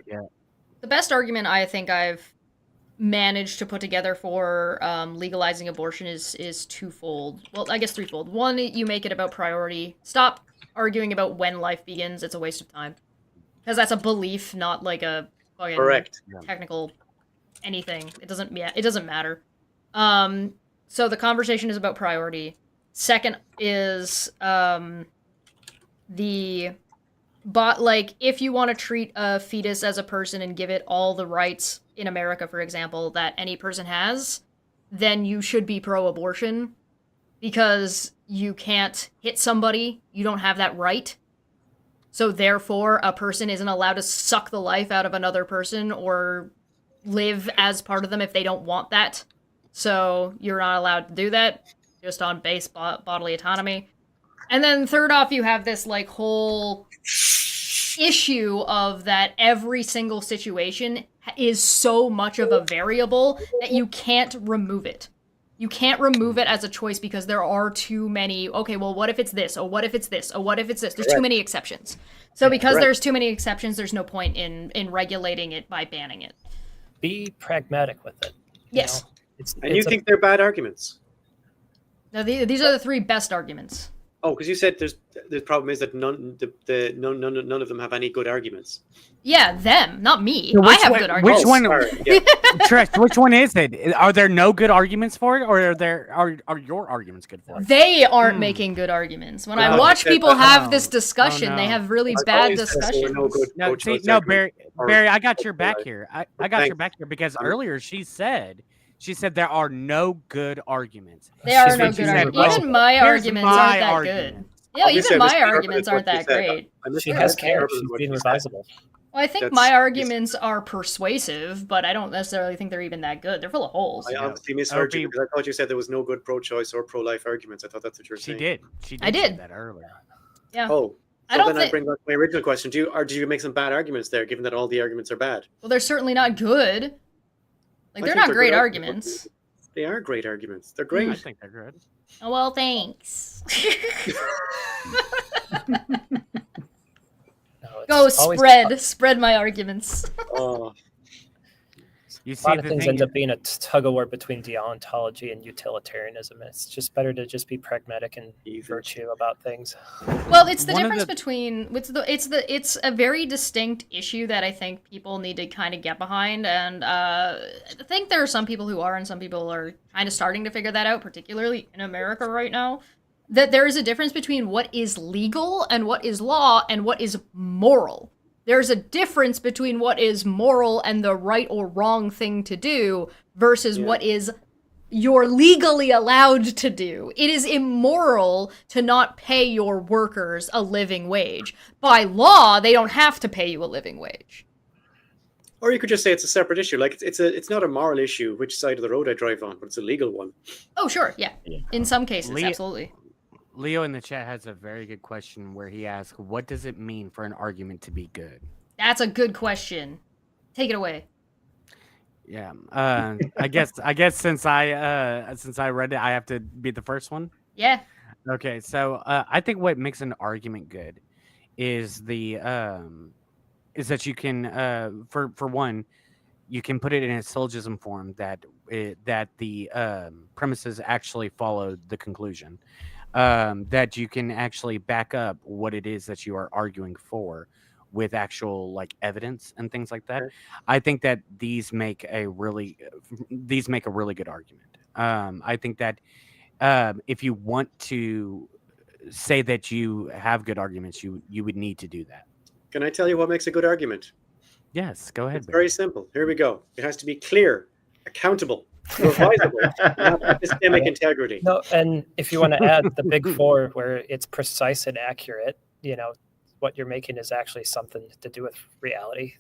best argument I think I've managed to put together for legalizing abortion is twofold. Well, I guess threefold. One, you make it about priority. Stop arguing about when life begins. It's a waste of time. Because that's a belief, not like a fucking technical anything. It doesn't matter. So the conversation is about priority. Second is if you want to treat a fetus as a person and give it all the rights in America, for example, that any person has, then you should be pro-abortion, because you can't hit somebody. You don't have that right. So therefore, a person isn't allowed to suck the life out of another person or live as part of them if they don't want that. So you're not allowed to do that, just on base bodily autonomy. And then third off, you have this like whole issue of that every single situation is so much of a variable that you can't remove it. You can't remove it as a choice because there are too many, okay, well, what if it's this? Oh, what if it's this? Oh, what if it's this? There's too many exceptions. So because there's too many exceptions, there's no point in regulating it by banning it. Be pragmatic with it. Yes. You think they're bad arguments? No, these are the three best arguments. Oh, because you said the problem is that none of them have any good arguments. Yeah, them, not me. I have good arguments. Which one? Trish, which one is it? Are there no good arguments for it, or are your arguments good for it? They aren't making good arguments. When I watch people have this discussion, they have really bad discussions. No, Barry, I got your back here. I got your back here because earlier she said there are no good arguments. There are no good arguments. Even my arguments aren't that good. Yeah, even my arguments aren't that great. She has C.A.R.E. She's being revisable. Well, I think my arguments are persuasive, but I don't necessarily think they're even that good. They're full of holes. I honestly misheard you because I thought you said there was no good pro-choice or pro-life arguments. I thought that's what you were saying. She did say that earlier. Yeah. Oh. I bring back my original question. Do you make some bad arguments there, given that all the arguments are bad? Well, they're certainly not good. Like, they're not great arguments. They are great arguments. They're great. I think they're good. Oh, well, thanks. Go spread my arguments. You see, a lot of things end up being a tug-of-war between deontology and utilitarianism. It's just better to just be pragmatic and virtue about things. Well, it's the difference between it's a very distinct issue that I think people need to kind of get behind, and I think there are some people who are, and some people are kind of starting to figure that out, particularly in America right now. That there is a difference between what is legal and what is law and what is moral. There's a difference between what is moral and the right or wrong thing to do versus what is you're legally allowed to do. It is immoral to not pay your workers a living wage. By law, they don't have to pay you a living wage. Or you could just say it's a separate issue. Like it's not a moral issue which side of the road I drive on, but it's a legal one. Oh, sure, yeah. In some cases, absolutely. Leo in the chat has a very good question where he asks, what does it mean for an argument to be good? That's a good question. Take it away. Yeah. I guess since I read it, I have to be the first one. Yeah. Okay. So I think what makes an argument good is that you can for one, you can put it in a syllogism form that the premises actually follow the conclusion. That you can actually back up what it is that you are arguing for with actual like evidence and things like that. I think that these make a really good argument. I think that if you want to say that you have good arguments, you would need to do that. Can I tell you what makes a good argument? Yes, go ahead. It's very simple. Here we go. It has to be clear, accountable, revisable, and have epistemic integrity. No, and if you want to add the big four, where it's precise and accurate, what you're making is actually something to do with reality.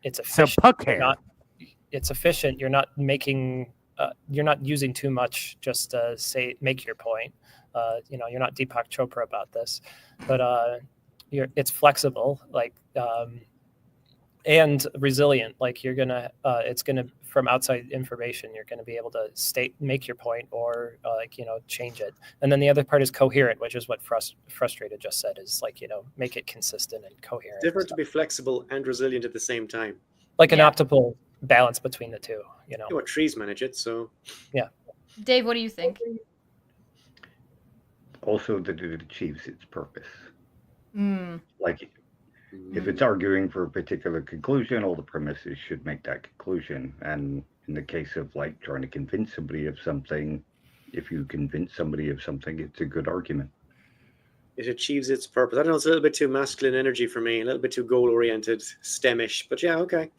It's efficient. So puck hair. It's efficient. You're not making. You're not using too much just to make your point. You're not Deepak Chopra about this, but it's flexible, and resilient. Like it's gonna from outside information, you're gonna be able to make your point or change it. And then the other part is coherent, which is what Frustrated just said. Is make it consistent and coherent. It's different to be flexible and resilient at the same time. Like an optimal balance between the two. You know what trees manage it, so yeah. Dave, what do you think? Also, that it achieves its purpose. Like, if it's Mm. arguing for a particular conclusion, all the premises should make that conclusion. And in the case of trying to convince somebody of something, if you convince somebody of something, it's a good argument. It achieves its purpose. I don't know, it's a little bit too masculine energy for me, a little bit too goal-oriented, STEMish, but yeah, okay.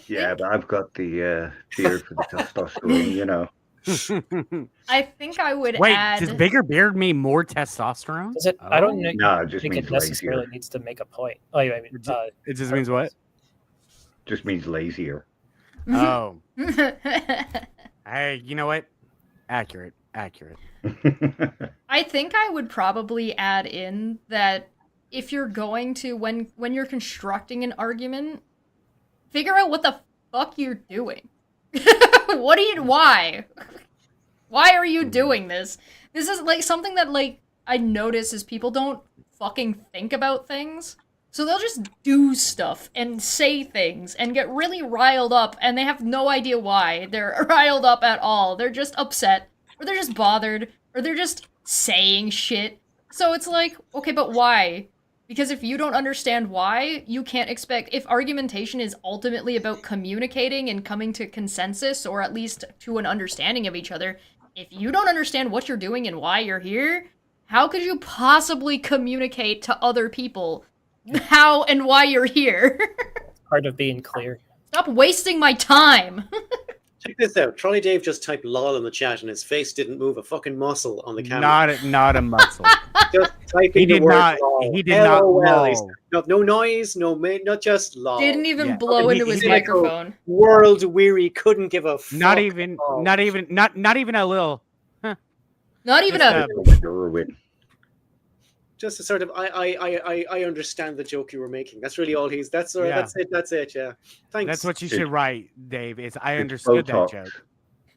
Yeah, but I've got the ear for the testosterone, I think I would Wait, add... does bigger beard mean more testosterone? Does it? I don't know. No, it just think means it necessarily lazier. needs to make a point. Oh, I mean, It just means what? Just means lazier. Oh. Hey, you know what? Accurate. I think I would probably add in that if you're going to, when you're constructing an argument, figure out what the fuck you're doing. Why? Why are you doing this? This is something that I notice is people don't fucking think about things. So they'll just do stuff and say things and get really riled up, and they have no idea why they're riled up at all. They're just upset, or they're just bothered, or they're just saying shit. So it's okay, but why? Because if you don't understand why, you can't expect... If argumentation is ultimately about communicating and coming to consensus, or at least to an understanding of each other, if you don't understand what you're doing and why you're here, how could you possibly communicate to other people how and why you're here? Part of being clear. Stop wasting my time. Check this out. Trolley Dave just typed lol in the chat and his face didn't move a fucking muscle on the camera. Not a muscle. Just typing He the did word not. lol. He did not. LOL. No noise, not just lol. Didn't even Yeah. blow He- into his he- microphone. World weary, couldn't give a fuck. Not even a little. Not even Just, a... Just a sort of I understand the joke you were making. That's really all he's. That's Yeah. That's it. Yeah. Thanks. That's what you should write, Dave. Is I It's understood that Botox. joke.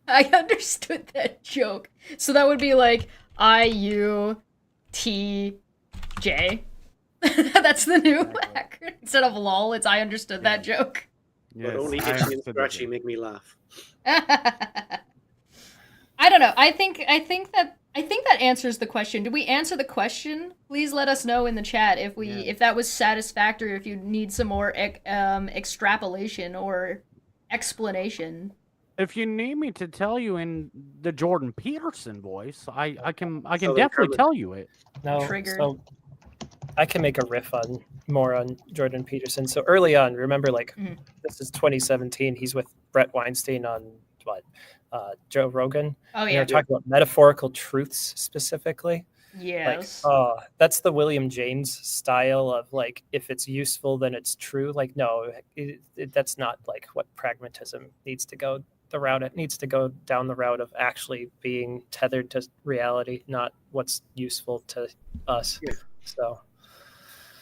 I understood that joke. So that would be IUTJ. That's the new acronym. Instead of lol, it's I understood that joke. But only I itchy and understood that scratchy joke. make me laugh. I don't know. I think that answers the question. Did we answer the question? Please let us know in the chat if that was satisfactory, or if you need some more extrapolation or explanation. If you need me to tell you in the Jordan Peterson voice, I can Southern definitely Carbon. tell you it. No, Triggered. so I can make a riff more on Jordan Peterson. So early on, remember, this is 2017. He's with Brett Weinstein on Joe Rogan. Oh And yeah. they're talking about metaphorical truths specifically. Yes. That's the William James style of if it's useful, then it's true. No, that's not what pragmatism needs to go the route. It needs to go down the route of actually being tethered to reality, not what's useful to us. Yeah. So.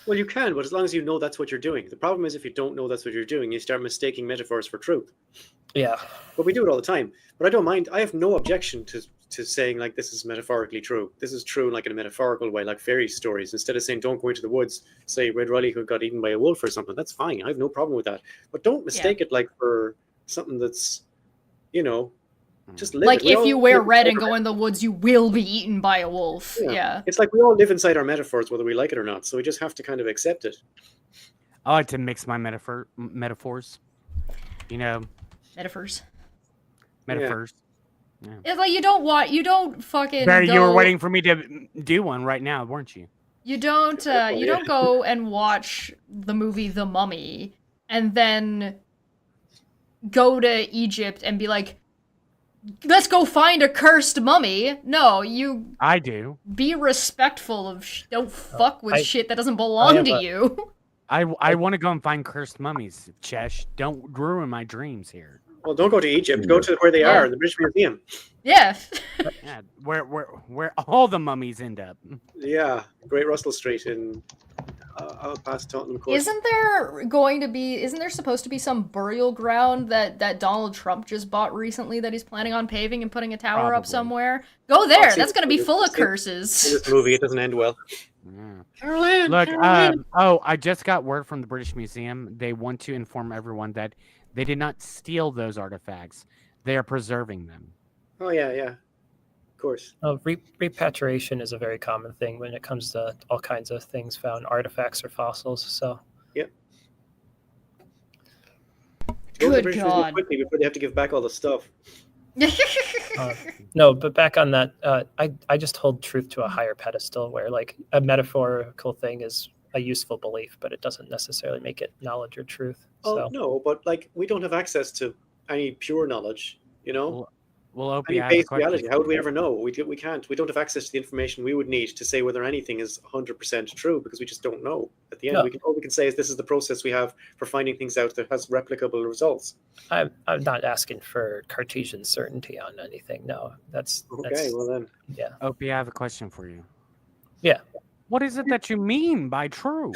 Well, you can, but as long as you know that's what you're doing. The problem is if you don't know that's what you're doing, you start mistaking metaphors for truth. Yeah. But we do it all the time. But I don't mind. I have no objection to saying this is metaphorically true. This is true in a metaphorical way, like fairy stories. Instead of saying don't go into the woods, say Red Riding Hood got eaten by a wolf or something. That's fine. I have no problem with that. But don't mistake it for something that's, just live it. We if all you wear live red and inside go in the woods, you will be eaten by a wolf. Yeah. It's we all live inside our metaphors, whether we like it or not. So we just have to kind of accept it. I like to mix my metaphors. Metaphors. Metaphors. It's like you don't fucking Barry, go, you were waiting for me to do one right now, weren't you? you don't go and watch the movie The Mummy and then go to Egypt and be like, let's go find a cursed mummy. No, you I do. be respectful of don't fuck with I- shit that doesn't I belong have to a- you. I want to go and find cursed mummies, Chesh. Don't ruin my dreams here. Well, don't go to Egypt. Go to where they Yeah. are, the British Museum. Yeah. Yeah, where all the mummies end up. Yeah, Great Russell Street in out past Tottenham Court. Isn't there supposed to be some burial ground that Donald Trump just bought recently that he's planning on paving and putting a tower up Probably. somewhere? Go there. see That's going to be this- full of see- In curses. this movie, it doesn't end well. Yeah. Caroline, Look, Caroline. I just got word from the British Museum. They want to inform everyone that they did not steal those artifacts. They are preserving them. Oh yeah, of course. Repatriation is a very common thing when it comes to all kinds of things found, artifacts or fossils. So Go to the Good British Museum God. quickly before they have to give back all the stuff. no, but back on that, I just hold truth to a higher pedestal where like a metaphorical thing is a useful belief, but it doesn't necessarily make it knowledge or truth. Oh So no, but like we don't have access to any pure knowledge, you know. Well, Well, Opie, Any I have a base question reality. for How would we you. ever know? We can't. We don't have access to the information we would need to say whether anything is 100% true because we just don't know. At the end, No. all we can say is this is the process we have for finding things out that has replicable results. I'm not asking for Cartesian certainty on anything. No, that's Well then. yeah. Opie, I have a question for you. Yeah. What is it that you mean by true?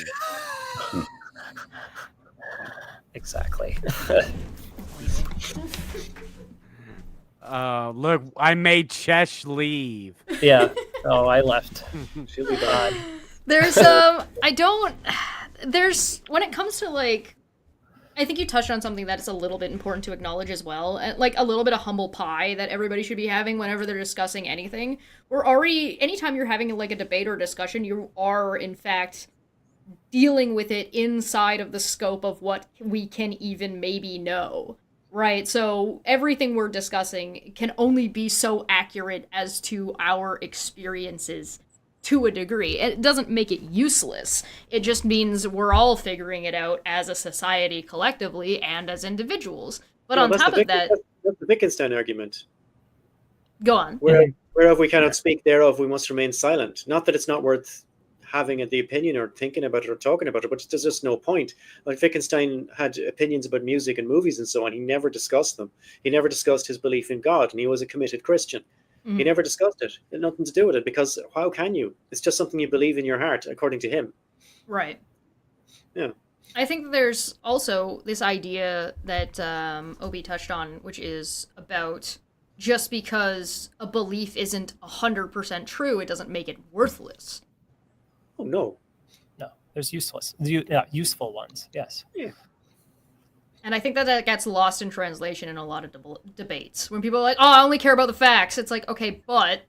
Exactly. Look, I made Chesh leave. Yeah. Oh, I left. She'll be back. There's when it comes to like, I think you touched on something that's a little bit important to acknowledge as well, and like a little bit of humble pie that everybody should be having whenever they're discussing anything. Anytime you're having like a debate or discussion, you are in fact dealing with it inside of the scope of what we can even maybe know. Right, so everything we're discussing can only be so accurate as to our experiences to a degree. It doesn't make it useless. It just means we're all figuring it out as a society collectively and as individuals. But on That's top the of that, that's the Wittgenstein argument. go on. Whereof we cannot speak, thereof we must remain silent. Not that it's not worth having the opinion or thinking about it or talking about it, but there's just no point. Like Wittgenstein had opinions about music and movies and so on. He never discussed them. He never discussed his belief in God, and he was a committed Christian. He never discussed it. It had nothing to do with it, because how can you? It's just something you believe in your heart, according to him. Right. Yeah. I think there's also this idea that Obi touched on, which is about just because a belief isn't 100% true, it doesn't make it worthless. Oh, no. No, there's useful ones. Yes. Yeah. And I think that gets lost in translation in a lot of debates. When people are like, oh, I only care about the facts. It's like, okay, but...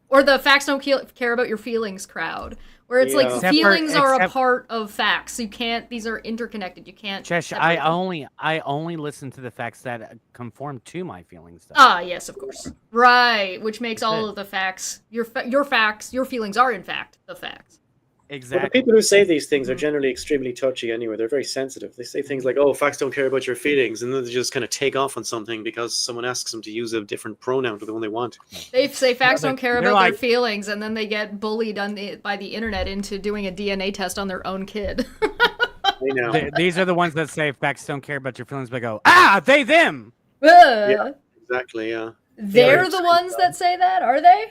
or the facts don't care about your feelings crowd. Where it's like, Except feelings are a except- part of facts. You can't... These are interconnected. You can't... Chesh, separate them. I only listen to the facts that conform to my feelings. Though. Ah, yes, of course. Right, which makes That's all it. of the facts... Your facts, your feelings are, in fact, the facts. But the Exactly. people who say these things are generally extremely touchy anyway. They're very sensitive. They say things like, oh, facts don't care about your feelings. And then they just kind of take off on something because someone asks them to use a different pronoun to the one they want. They say facts Yeah, don't care they're about their like- feelings, and then they get bullied by the internet into doing a DNA test on their own kid. I know. These are the ones that say facts don't care about your feelings, but go, ah, they, them. Ugh. Exactly, yeah. They're the ones that say that, are they?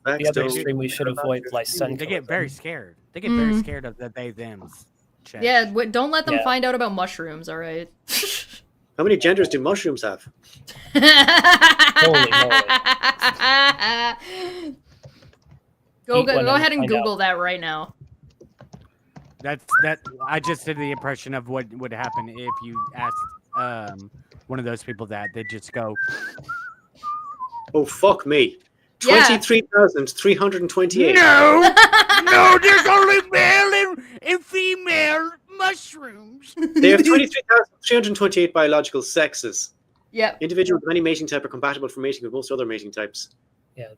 Facts The other don't- extreme we should avoid They get very Lysenkoism. scared. They get very scared of the they, thems. Chesh. Yeah, don't let them Yeah. find out about mushrooms, alright? How many genders do mushrooms have? Holy Go Eat one and ahead and find Google that right now. That I just did the impression of what would happen if you asked one of those people that. They'd just go, Oh, fuck me. Yeah. 23,328. no, no, there's only male and female mushrooms. They have 23,328 biological sexes. Yep. Individuals of any mating type are compatible for mating with most other mating types. Yeah,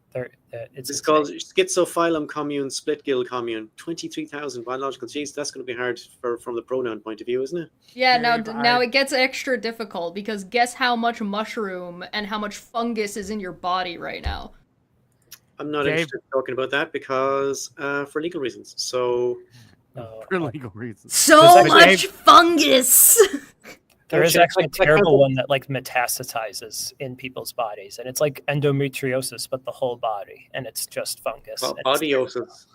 It's called schizophylum commune, split gill commune. 23,000 biological species. That's going to be hard from the pronoun point of view, isn't it? Yeah, Very now hard. it gets extra difficult because guess how much mushroom and how much fungus is in your body right now. I'm not Dave- interested in talking about that because for legal reasons. So For legal reasons. So There's much actually- fungus! There is Sure. actually a Like terrible one that like metastasizes in people's bodies, and it's like endometriosis, but the whole body, and it's just fungus. and it's audiosis.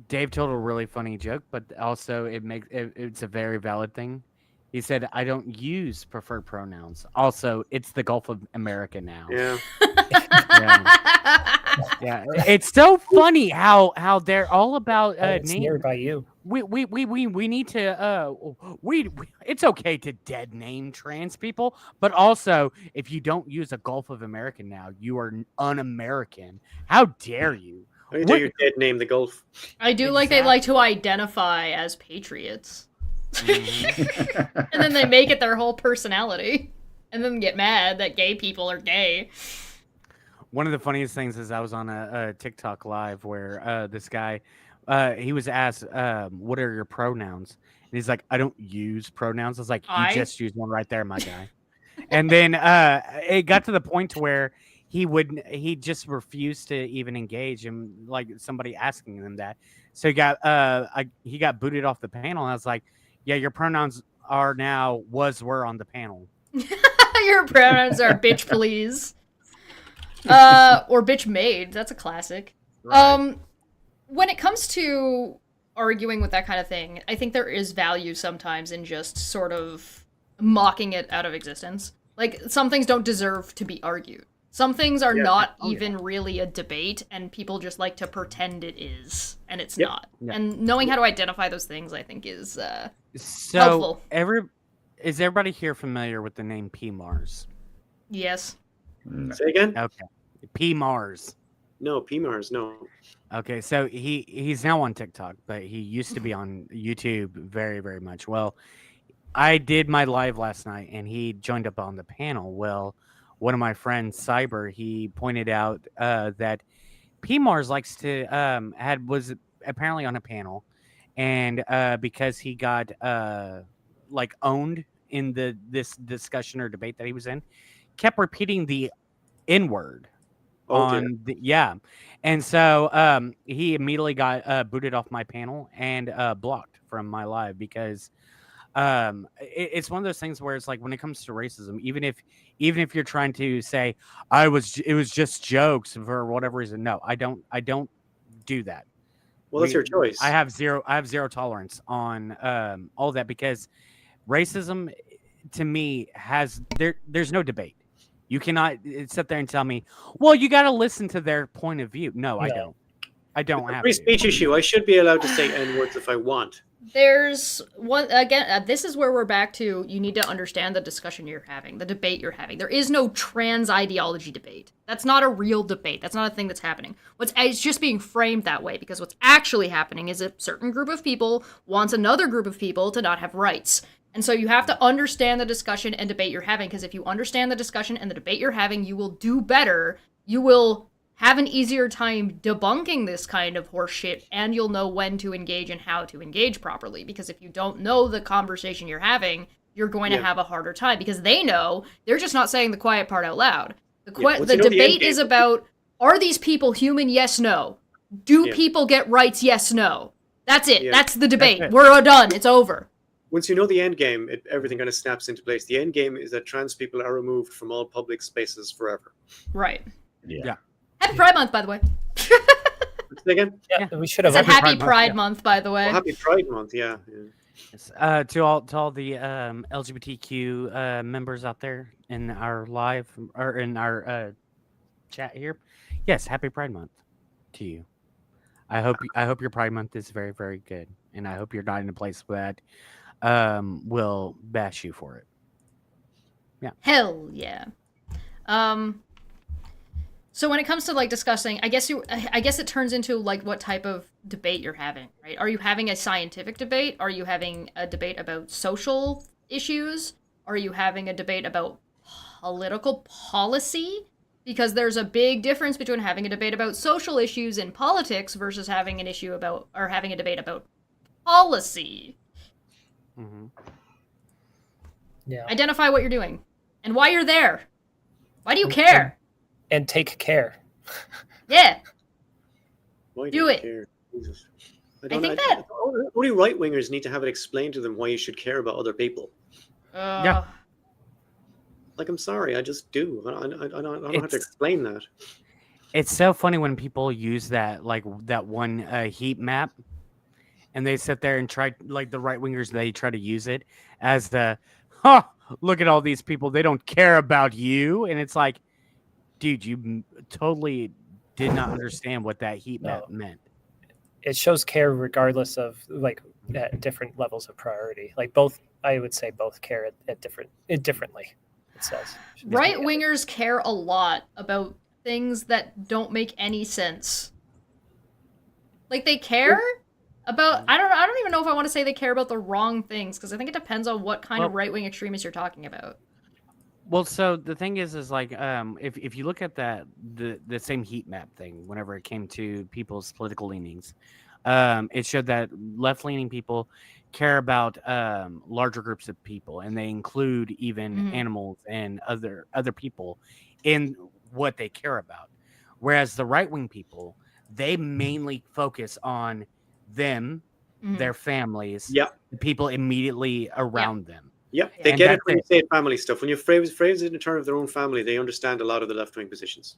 Dave told a really funny joke, but also it's a very valid thing. He said, "I don't use preferred pronouns." Also, it's the Gulf of America now. Yeah. Yeah. It's so funny how they're all about it's name. nearby you. We need to we it's okay to dead name trans people, but also if you don't use a Gulf of America now, you are un-American. How dare you? How you dare you dead name the Gulf? I do like they like to identify as patriots. Mhm. And then they make it their whole personality. And then get mad that gay people are gay. One of the funniest things is I was on a TikTok live where this guy he was asked what are your pronouns, and he's like, I don't use pronouns. I was like, you I? just used one right there, my guy. And then it got to the point to where he just refused to even engage in like somebody asking him that. So he got booted off the panel. And I was like, yeah, your pronouns are now were on the panel. Your pronouns are bitch please. Or bitch made. That's a classic. When it comes to arguing with that kind of thing, I think there is value sometimes in just sort of mocking it out of existence. Like, some things don't deserve to be argued. Some things are not even really a debate, and people just like to pretend it is, and it's not. Yeah. And knowing how to identify those things, I think, is So helpful. is everybody here familiar with the name P Mars? Yes. No. Say again? Okay, P Mars. No, PMARS, no. Okay, so he's now on TikTok, but he used to be on YouTube very, very much. Well, I did my live last night, and he joined up on the panel. Well, one of my friends, Cyber, he pointed out that P Mars likes to was apparently on a panel, and because he got like owned in this discussion or debate that he was in, kept repeating the N word. And so he immediately got booted off my panel and blocked from my live because it's one of those things where it's like when it comes to racism, even if you're trying to say it was just jokes for whatever reason, no, I don't do that. Well, that's your choice. I have zero tolerance on all of that because racism to me there's no debate. You cannot sit there and tell me, well, you got to listen to their point of view. No, I don't. I don't have free to. speech issue. I should be allowed to say N words if I want. There's one again. This is where we're back to. You need to understand the discussion you're having, the debate you're having. There is no trans ideology debate. That's not a real debate. That's not a thing that's happening. It's just being framed that way because what's actually happening is a certain group of people wants another group of people to not have rights. And so you have to understand the discussion and debate you're having, because if you understand the discussion and the debate you're having, you will do better. You will have an easier time debunking this kind of horseshit, and you'll know when to engage and how to engage properly. Because if you don't know the conversation you're having, you're going to have a harder time, because they know they're just not saying the quiet part out loud. The debate is about, are these people human? Yes, no. Do people get rights? Yes, no. That's it. That's the debate. We're done. It's over. Once you know the end game, everything kind of snaps into place. The end game is that trans people are removed from all public spaces forever. Right. Yeah. Happy Pride Month, by the way. Again? Yeah, we should have. It's a Happy Pride Month, by the way. Well, Happy Pride Month, yeah. To all the LGBTQ members out there in our live or in our chat here, yes, Happy Pride Month to you. I hope your Pride Month is very, very good, and I hope you're not in a place that will bash you for it. Yeah. Hell yeah. So when it comes to like discussing, I guess it turns into like what type of debate you're having, right? Are you having a scientific debate? Are you having a debate about social issues? Are you having a debate about political policy, because there's a big difference between having a debate about social issues in politics versus having a debate about policy. Mm-hmm. Yeah. Identify what you're doing and why you're there. Why do you care? And take care. Yeah. Why Do you it. care? Jesus. think that- only right wingers need to have it explained to them why you should care about other people. Yeah. Like, I'm sorry, I just do. I don't have to explain that. It's so funny when people use that, like that one heat map, and they sit there and try, like the right wingers, they try to use it as the, look at all these people, they don't care about you. And it's like, dude, you totally did not understand what that heat map meant. It shows care regardless of like at different levels of priority. Like both, I would say both care at differently. It says Right wingers care a lot about things that don't make any sense. Like they care about I don't even know if I want to say they care about the wrong things, because I think it depends on what kind of right wing extremist you're talking about. Well, so the thing is like, if you look at the same heat map thing, whenever it came to people's political leanings, it showed that left-leaning people care about larger groups of people, and they include even animals and other people in what they care about. Whereas the right-wing people, they mainly focus on them, their families, the people immediately around them. Yep, they get it when you say family stuff. When you phrase it in terms of their own family, they understand a lot of the left-wing positions.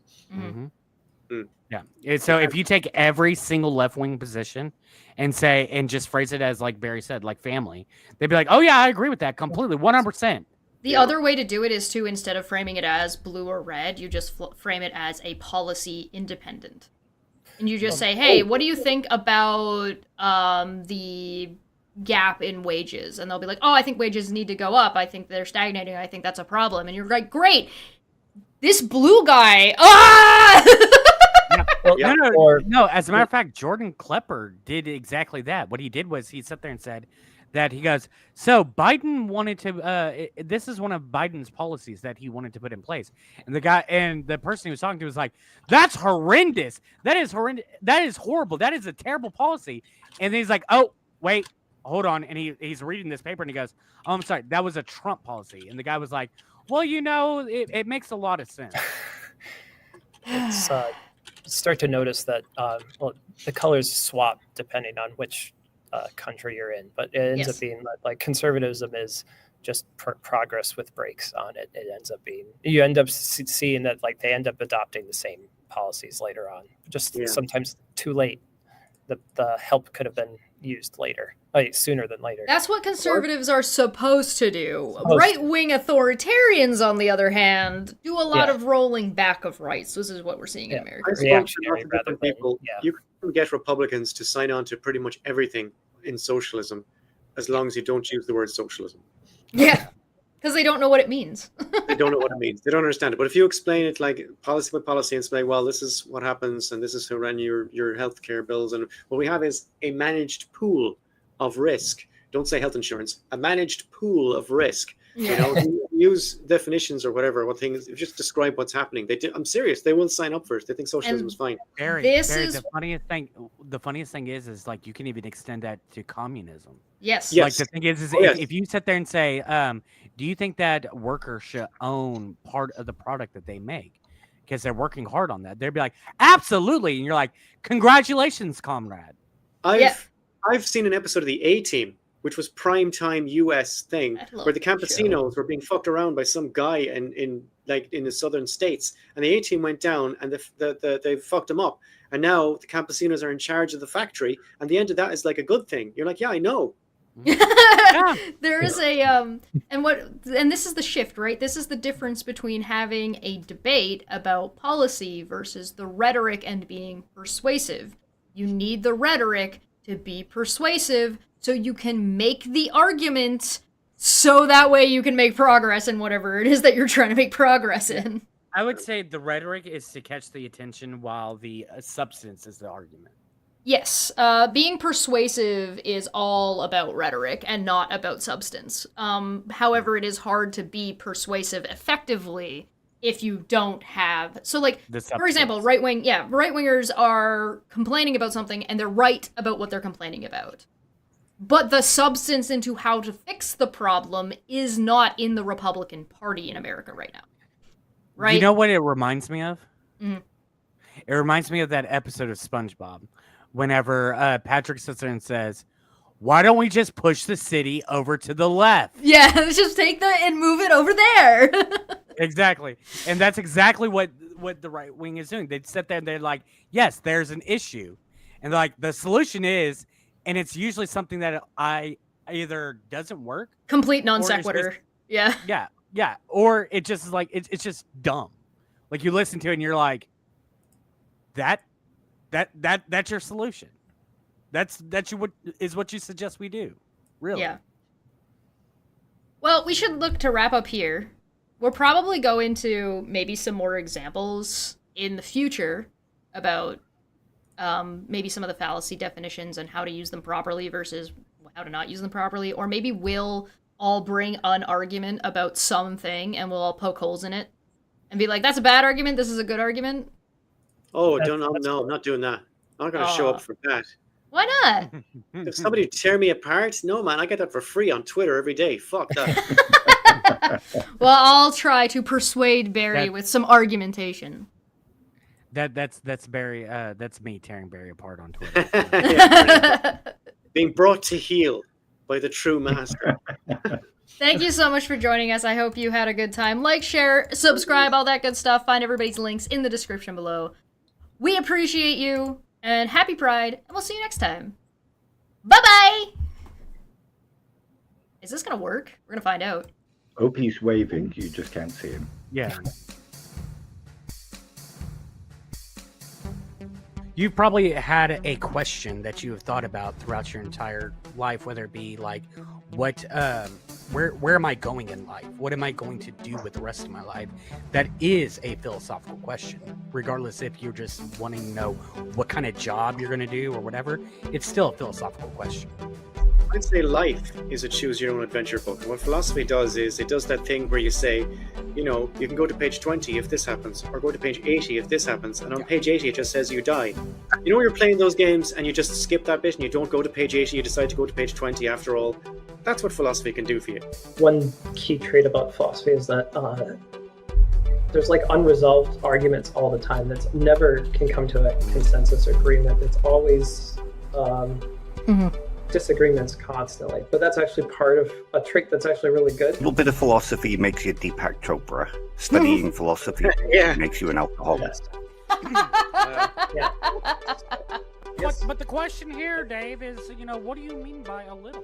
Yeah. So if you take every single left-wing position and just phrase it as, like Barry said, like family, they'd be like, oh yeah, I agree with that completely, 100%. The other way to do it is to, instead of framing it as blue or red, you just frame it as a policy independent. And you just say, hey, what do you think about the gap in wages? And they'll be like, oh, I think wages need to go up. I think they're stagnating. I think that's a problem. And you're like, great. This blue guy. No, as a matter of fact, Jordan Klepper did exactly that. What he did was he sat there and said that he goes, so Biden wanted to, this is one of Biden's policies that he wanted to put in place. And the person he was talking to was like, that's horrendous. That is horrendous. That is horrible. That is a terrible policy. And then he's like, oh, wait, hold on. And he's reading this paper and he goes, oh, I'm sorry, that was a Trump policy. And the guy was like, well, it makes a lot of sense. It's start to notice that the colors swap depending on which country you're in, but it ends up being like conservatism is just progress with breaks on it. It ends up being, you end up seeing that like they end up adopting the same policies later on, just sometimes too late. The help could have been used later, sooner than later. That's what conservatives are supposed to do. Right-wing authoritarians, on the other hand, do a lot of rolling back of rights. This is what we're seeing in America. Reactionary rather than, you can get Republicans to sign on to pretty much everything in socialism, as long as you don't use the word socialism. Yeah, because they don't know what it means. They don't know what it means. They don't understand it. But if you explain it like policy by policy and say, well, this is what happens and this is who ran your healthcare bills, and what we have is a managed pool of risk. Don't say health insurance. A managed pool of risk. Yeah. Use definitions or whatever. What things? Just describe what's happening. I'm serious. They will sign up for it. They think socialism is fine. Barry, the funniest thing is like you can even extend that to communism. Yes. Like the thing is if you sit there and say, do you think that workers should own part of the product that they make because they're working hard on that? They'd be like, absolutely, and you're like, congratulations, comrade. I've seen an episode of the A-Team, which was primetime US thing, where the campesinos were being fucked around by some guy in the southern states, and the A-Team went down and they fucked them up, and now the campesinos are in charge of the factory, and the end of that is like a good thing. You're like, yeah, I know. There is and this is the shift, right? This is the difference between having a debate about policy versus the rhetoric and being persuasive. You need the rhetoric to be persuasive so you can make the argument, so that way you can make progress in whatever it is that you're trying to make progress in. I would say the rhetoric is to catch the attention while the substance is the argument. Yes, being persuasive is all about rhetoric and not about substance. However, it is hard to be persuasive effectively if you don't have. So, like, The for example, substance. right wingers are complaining about something and they're right about what they're complaining about. But the substance into how to fix the problem is not in the Republican Party in America right now. Right? You know what it reminds me of? Mhm. It reminds me of that episode of SpongeBob, whenever Patrick sits there and says, "Why don't we just push the city over to the left?" Yeah, let's just take that and move it over there. Exactly, and that's exactly what the right wing is doing. They sit there and they're like, "Yes, there's an issue," and like the solution is, and it's usually something that I either doesn't work, Complete non or it's sequitur. just- Yeah. yeah, or it just is like it's just dumb. Like you listen to it and you're like, that's your solution. That's what you suggest we do. Really? Yeah. Well, we should look to wrap up here. We'll probably go into maybe some more examples in the future about maybe some of the fallacy definitions and how to use them properly versus how to not use them properly. Or maybe we'll all bring an argument about something and we'll all poke holes in it and be like, that's a bad argument, this is a good argument. Oh, That's- no, I'm not doing that. I'm not going to show up for that. Why not? If somebody tear me apart, no, man, I get that for free on Twitter every day. Fuck that. Well, I'll try to persuade Barry That- with some argumentation. That's Barry. That's me tearing Barry apart on Twitter. Yeah, being brought to heel by the true master. Thank you so much for joining us. I hope you had a good time. Like, share, subscribe, all that good stuff. Find everybody's links in the description below. We appreciate you, and happy Pride, and we'll see you next time. Bye-bye! Is this gonna work? We're gonna find out. Opie's waving, you just can't see him. Yeah. You've probably had a question that you have thought about throughout your entire life, whether it be like, where am I going in life? What am I going to do with the rest of my life? That is a philosophical question, regardless if you're just wanting to know what kind of job you're going to do or whatever. It's still a philosophical question. I'd say life is a choose your own adventure book. And what philosophy does is it does that thing where you say, you know, you can go to page 20 if this happens, or go to page 80 if this happens. And on page 80, it just says you die. You know, when you're playing those games and you just skip that bit and you don't go to page 80, you decide to go to page 20 after all. That's what philosophy can do for you. One key trait about philosophy is that there's like unresolved arguments all the time that never can come to a consensus or agreement. It's always disagreements constantly. But that's actually part of a trick that's actually really good. A little bit of philosophy makes you Deepak Chopra. Studying philosophy Yeah. makes you an alcoholic. Yeah. But the question here, Dave, is, what do you mean by a little?